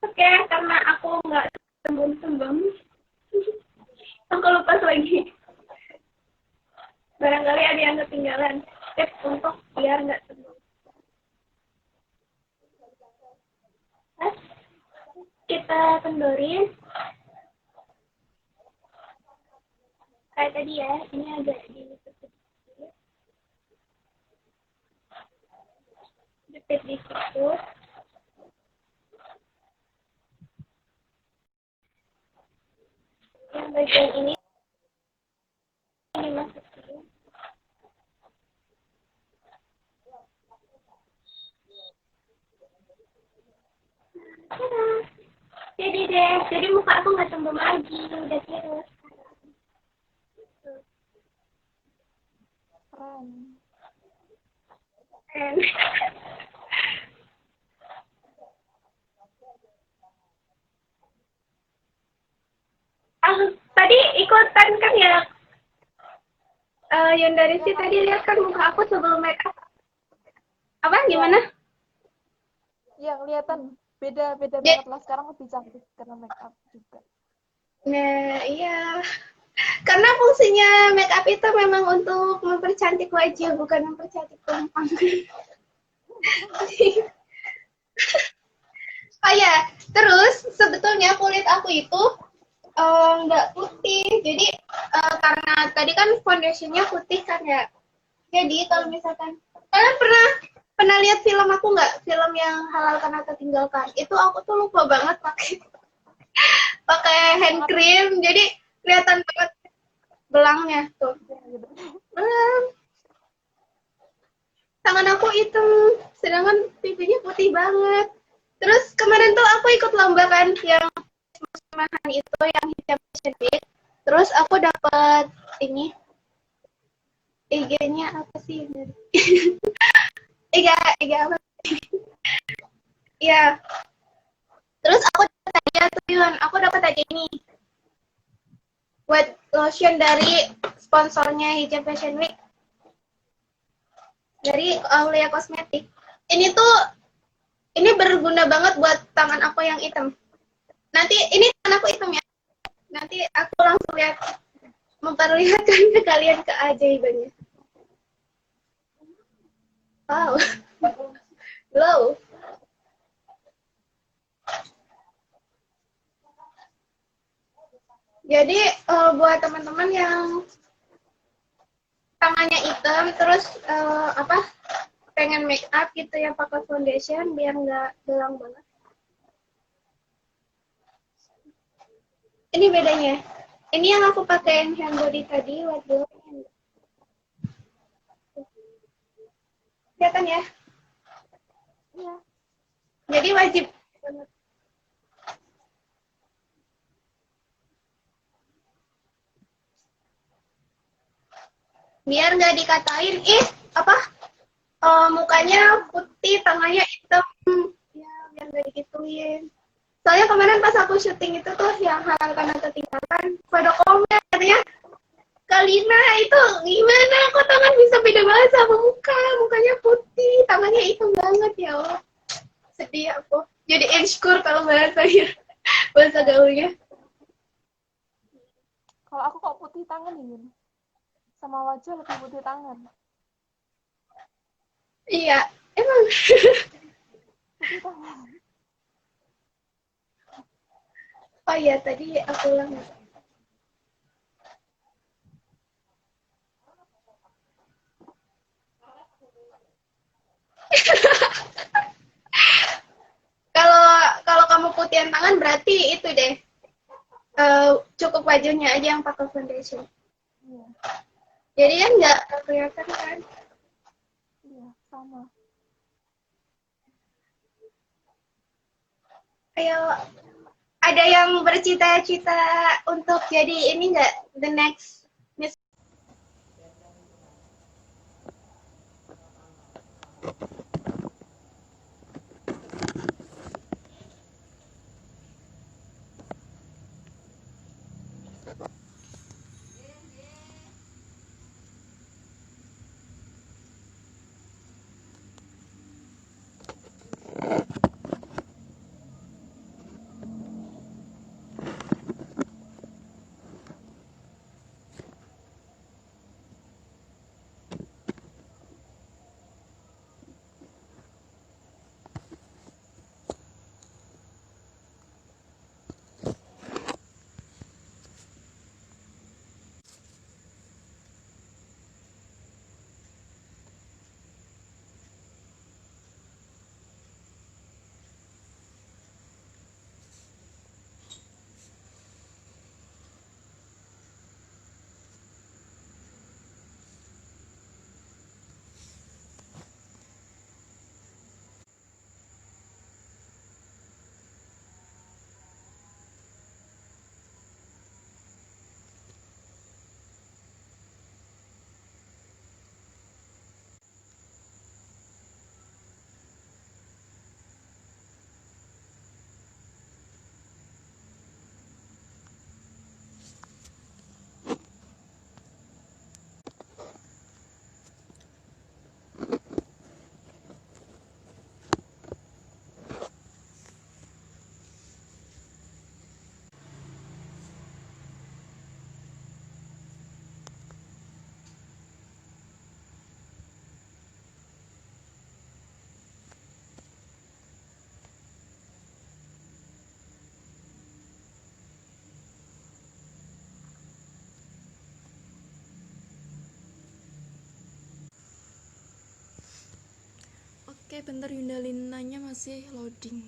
Oke, karena aku nggak tembem-tembem, aku lupa lagi. Barangkali ada yang ketinggalan tips untuk biar nggak tembem. Kita kendorin. Kayak tadi ya, ini agak jepit di situ. Yang bagian ini dimasukin. Jadi muka aku nggak tembem lagi, udah tirus. Keren. And tadi ikutan kan ya, yang dari si tadi lihat kan muka aku sebelum make up. Apa gimana? Ya kelihatan beda banget lah, sekarang lebih cantik karena make up juga. Nah iya, karena fungsinya make up itu memang untuk mempercantik wajah, bukan mempercantik tampang. Oh ya, terus sebetulnya kulit aku itu nggak putih, jadi karena tadi kan foundationnya putih kan ya. Jadi kalau misalkan kalian pernah lihat film aku nggak? Film yang Halal Karena Tertinggalkan. Itu aku tuh lupa banget pakai hand cream, jadi kelihatan banget belangnya tuh. Belang. Tangan aku hitam, sedangkan pipinya putih banget. Terus kemarin tuh aku ikut lomba kan yang muslimahan itu yang hijab fashion week. Terus aku dapat ini IG-nya apa sih? IG apa? Ya. Terus aku dapat hadiah tuh Yun. Aku dapat hadiah ini. Buat lotion dari sponsornya hijab fashion week. Dari Aulia Kosmetik. Ini berguna banget buat tangan aku yang hitam. Nanti ini tangan aku hitam ya. Nanti aku langsung memperlihatkan ke kalian keajaibannya. Wow. Glow. Jadi buat teman-teman yang tangannya hitam terus pengen make up gitu ya pakai foundation biar nggak belang banget. Ini bedanya. Ini yang aku pakai hand body tadi, white glow. Kelihatan ya? Iya. Jadi wajib. Biar nggak dikatain, mukanya putih, tangannya hitam. Ya, biar nggak digituin. Soalnya kemarin pas aku syuting itu tuh yang Halal Karena Tertinggalkan, pada komen katanya, Kalina itu gimana kok tangan bisa beda banget sama mukanya putih, tangannya hitam banget ya Allah. Sedih aku. Jadi insecure kalau bahasa gaulnya. Kalau aku kok putih tangan ini, sama wajah lebih putih tangan. Iya, emang. Putih tangan. Oh iya, tadi aku ulang. Kalau kamu putihan tangan berarti itu deh. Cukup wajahnya aja yang pakai foundation. Iya. Jadi kan nggak kelihatan kan? Iya, sama. Ayo, ada yang bercita-cita untuk jadi ini nggak? The next Miss. Oke, bentar Yunda, Linanya masih loading.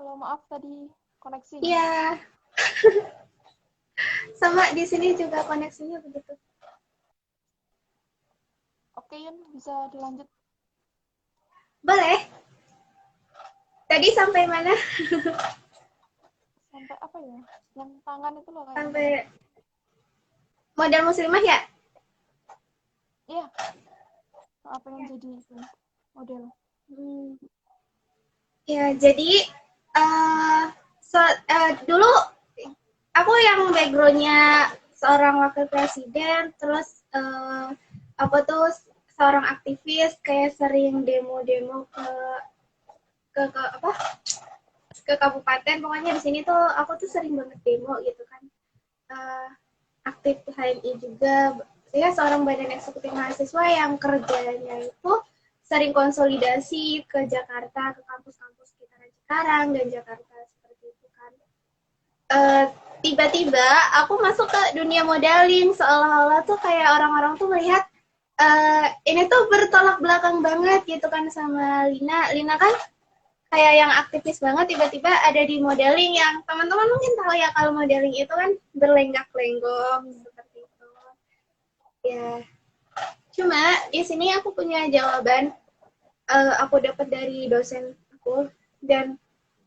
Halo, maaf tadi koneksi. Iya. Sama di sini juga koneksinya begitu. Oke, Yun, bisa dilanjut. Boleh. Tadi sampai mana? Sampai apa ya? Yang tangan itu loh kayaknya. Sampai model muslimah ya? Iya. Apa yang jadi itu model? Ya, jadi dulu aku yang backgroundnya seorang wakil presiden, terus aku tuh seorang aktivis, kayak sering demo-demo ke apa ke kabupaten. Pokoknya di sini tuh aku tuh sering banget demo gitu kan. Aktif HMI juga, saya seorang badan eksekutif mahasiswa yang kerjanya itu sering konsolidasi ke Jakarta, ke kampus-kampus sekitaran Cikarang dan Jakarta seperti itu kan. Tiba-tiba aku masuk ke dunia modeling, seolah-olah tuh kayak orang-orang tuh melihat ini tuh bertolak belakang banget gitu kan sama Lina. Lina kan kayak yang aktivis banget, tiba-tiba ada di modeling yang teman-teman mungkin tahu ya kalau modeling itu kan berlenggak-lenggok seperti itu. Ya, cuma di sini aku punya jawaban, aku dapat dari dosen aku dan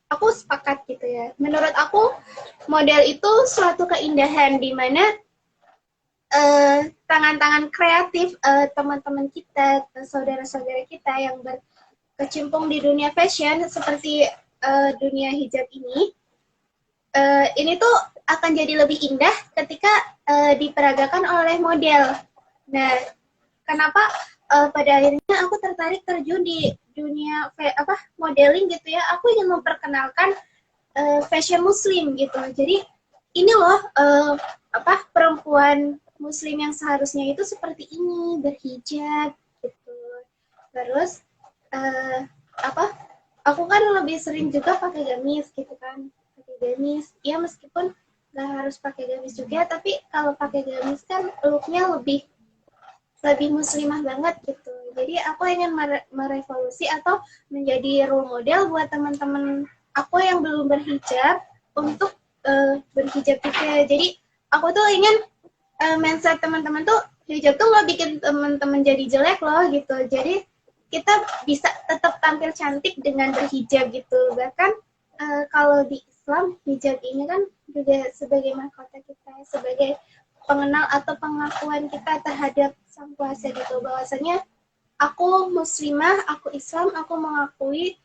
aku sepakat gitu ya. Menurut aku model itu suatu keindahan di mana tangan-tangan kreatif teman-teman kita, saudara-saudara kita yang berkecimpung di dunia fashion seperti dunia hijab ini tuh akan jadi lebih indah ketika diperagakan oleh model. Nah, kenapa pada akhirnya aku tertarik terjun di dunia modeling gitu ya? Aku ingin memperkenalkan fashion muslim gitu. Jadi ini loh perempuan muslim yang seharusnya itu seperti ini, berhijab gitu. Terus aku kan lebih sering juga pakai gamis gitu kan, pakai gamis ya, meskipun nggak harus pakai gamis juga, tapi kalau pakai gamis kan looknya lebih muslimah banget gitu. Jadi aku ingin merevolusi atau menjadi role model buat teman-teman aku yang belum berhijab untuk berhijab juga. Jadi aku tuh ingin mindset teman-teman tuh, hijab tuh nggak bikin teman-teman jadi jelek loh gitu. Jadi kita bisa tetap tampil cantik dengan berhijab gitu. Bahkan kalau di Islam, hijab ini kan juga sebagai mahkota kita, sebagai pengenal atau pengakuan kita terhadap sang kuasa gitu. Bahwasanya aku muslimah, aku Islam, aku mengakui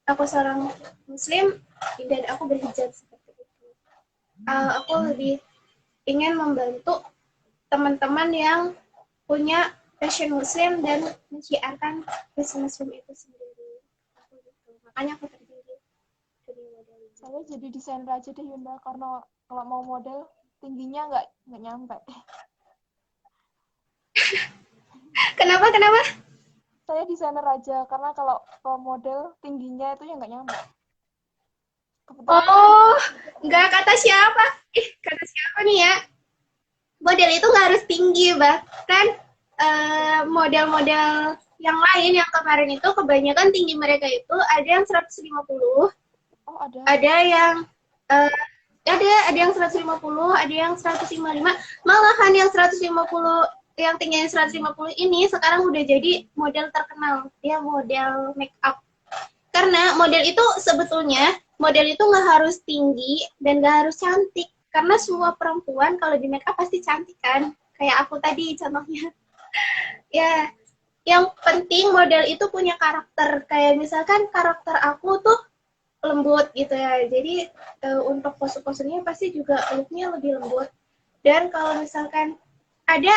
aku seorang muslim dan aku berhijab seperti itu. Aku lebih ingin membantu teman-teman yang punya fashion muslim dan menciarkan fashion muslim itu sendiri. Aku gitu. Makanya aku terjun di dunia modeling. Saya jadi desainer aja deh Yunda, karena kalau mau model tingginya nggak nyampe. Kenapa? Saya desainer aja, karena kalau model tingginya itu ya nggak nyampe. Kebetulan Nggak kata siapa? Kata siapa nih ya? Model itu nggak harus tinggi, bahkan model-model yang lain yang kemarin itu kebanyakan tinggi mereka itu ada yang 150, Oh, ada. Ada yang eh, ada yang 150, ada yang 155. Malahan yang 150 yang tingginya 150 ini sekarang udah jadi model terkenal. Dia model make up. Karena model itu sebetulnya model itu nggak harus tinggi dan nggak harus cantik. Karena semua perempuan kalau di make up pasti cantik kan. Kayak aku tadi contohnya. Ya, yang penting model itu punya karakter. Kayak misalkan karakter aku tuh lembut gitu ya. Jadi untuk pose-posenya pasti juga looknya lebih lembut. Dan kalau misalkan ada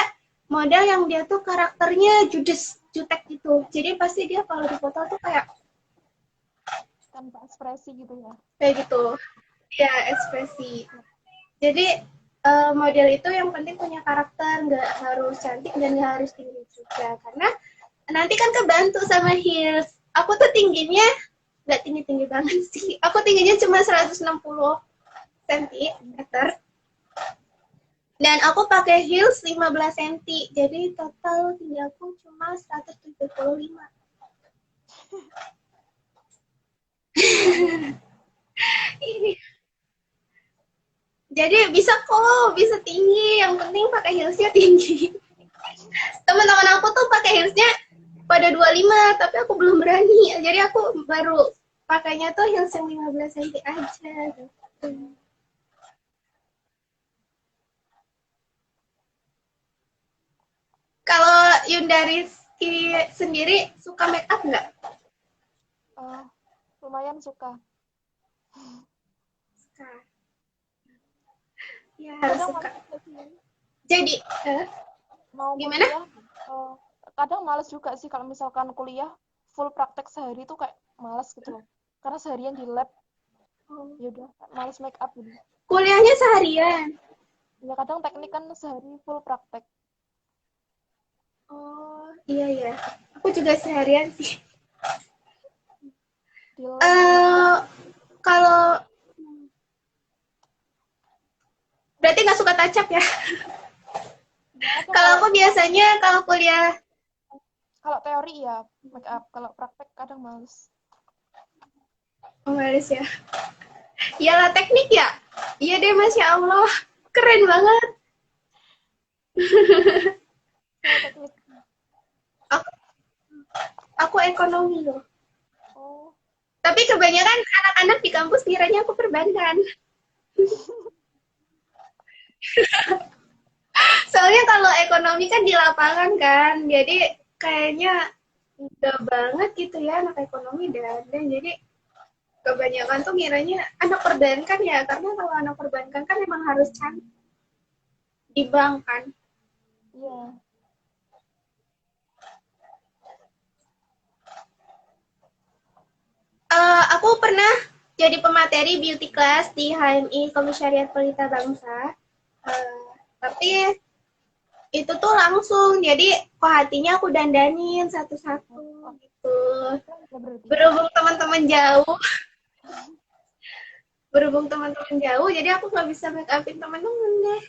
model yang dia tuh karakternya judes, jutek gitu. Jadi pasti dia kalau dipoto tuh Tanpa ekspresi gitu ya. kayak gitu. Ya, ekspresi. Jadi model itu yang penting punya karakter, nggak harus cantik dan nggak harus tinggi juga. Karena nanti kan kebantu sama heels. Aku tuh tingginya nggak tinggi-tinggi banget sih. Aku tingginya cuma 160 cm. Dan aku pakai heels 15 cm. Jadi total tinggi aku cuma 175. Ini. Jadi bisa kok, bisa tinggi. Yang penting pakai heelsnya tinggi. Teman-teman aku tuh pakai heelsnya pada 25, tapi aku belum berani. Jadi aku baru pakainya tuh heels yang 15 cm aja. Gitu. Kalau Yundari sendiri suka make up nggak? Lumayan suka. Ya, harus Kadang suka. males juga sih. Jadi, Mau gimana? kuliah, kadang males juga sih kalau misalkan kuliah full praktek sehari tuh kayak males gitu loh. Karena seharian di lab, ya udah males make up gitu. Kuliahnya seharian. Ya kadang teknik kan sehari full praktek. Oh, iya ya. Aku juga seharian sih. Di lab Kalau berarti nggak suka touch up ya? kadang Kalau aku biasanya kalau kuliah, kalau teori ya make up, kalau praktek kadang males. males ya. Iyalah teknik ya. Iya deh, Masya Allah. Keren banget. Saya teknik. Aku ekonomi loh. Oh, Tapi kebanyakan anak-anak di kampus kiranya aku perbankan. Soalnya kalau ekonomi kan di lapangan kan, jadi kayaknya udah banget gitu ya anak ekonomi dan jadi kebanyakan tuh ngiranya anak perbankan ya, karena kalau anak perbankan kan memang harus cantik di bank kan. iya. Aku pernah jadi pemateri beauty class di HMI Komisariat Pelita Bangsa. Tapi itu tuh langsung, jadi hatinya aku dandanin satu-satu gitu. Ya berarti. Berhubung teman-teman jauh, jadi aku nggak bisa make upin teman-teman deh.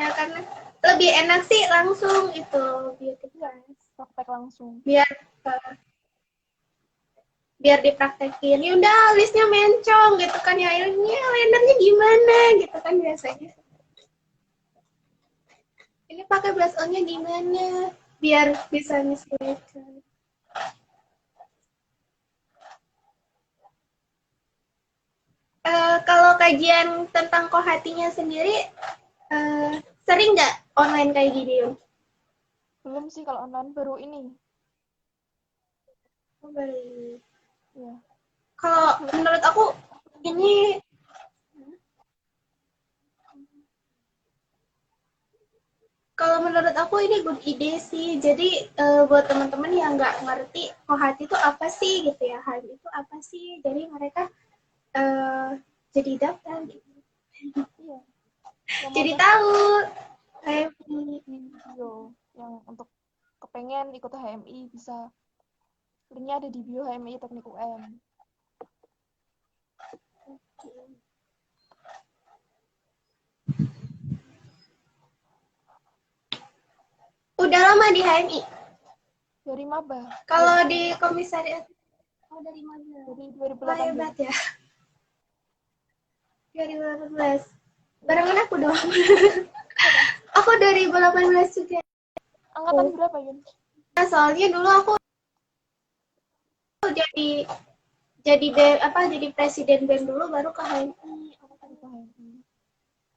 Ya karena lebih enak sih langsung itu beauty class. Praktek langsung. Biar dipraktekin, ya udah alisnya mencong gitu kan ya, ini lendernya gimana gitu kan biasanya. Ini pakai blush on-nya gimana biar bisa menyesuaikan. Kalau kajian tentang kohatinya sendiri sering nggak online kayak gini Yun? Belum sih kalau online, baru ini. Ya. Kalau menurut aku ini good ide sih. Jadi buat teman-teman yang nggak ngerti kohati itu apa sih gitu ya, HM itu apa sih, jadi mereka jadi daftar gitu. Iya. Jadi tahu Video yang untuk kepengen ikut HMI bisa, linknya ada di bio HMI Teknik UM. udah lama di HMI. Dari maba. Kalau di komisariat Oh, dari mana? Jadi Wah, 2018. hebat ya. 2018. Barengan aku dong. Aku 2018 juga. Angkatan berapa, Yun? Nah, soalnya dulu aku jadi presiden BEM dulu baru ke HMI.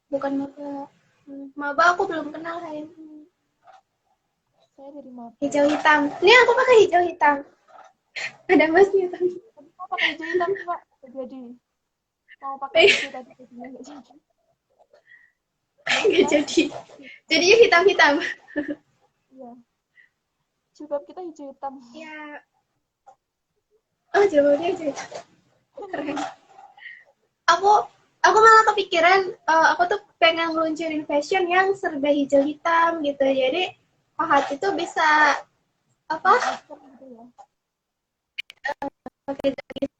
Bukan maba. Maba aku belum kenal HMI. Saya dari maba. Hijau hitam. Ini aku pakai hijau hitam. Ada masnya tadi. Tapi mau pakai hijau hitam sih, Pak. Nggak jadi. Mau pakai hijau tadi jadinya nggak jadi. Nggak jadi. Jadinya hitam-hitam. Iya. Jilbab kita hijau hitam. Ya. Oh, jawabnya hijau hitam. Keren. Aku malah kepikiran aku tuh pengen ngeluncurin fashion yang serba hijau hitam gitu. Jadi Pak Hati tuh bisa apa? Masker gitu ya. Pakai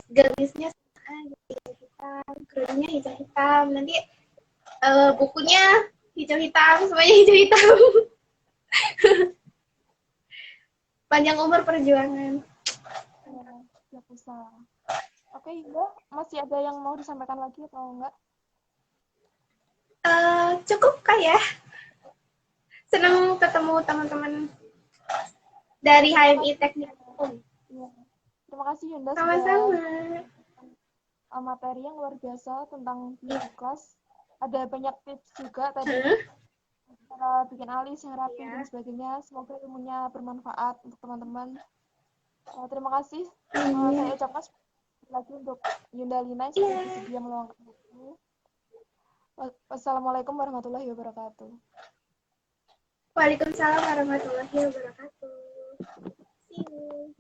garisnya hijau hitam, kerudungnya hijau hitam. Nanti bukunya hijau hitam, semuanya hijau hitam. Panjang umur perjuangan. Ya, bisa. Oke, Yunda, masih ada yang mau disampaikan lagi atau enggak? Cukup kah ya? Senang ketemu teman-teman dari HMI Teknik. Ya. Terima kasih Yunda Sama-sama. sudah materi yang luar biasa tentang kelas. Ada banyak tips juga tadi. Cara bikin alis, yang rapi, dan sebagainya. Semoga ilmunya bermanfaat untuk teman-teman. Terima kasih. Saya ucapkan lagi untuk Yunda Lina yang sudah bersedia meluangkan waktu. Wassalamualaikum warahmatullahi wabarakatuh. Waalaikumsalam warahmatullahi wabarakatuh. See you.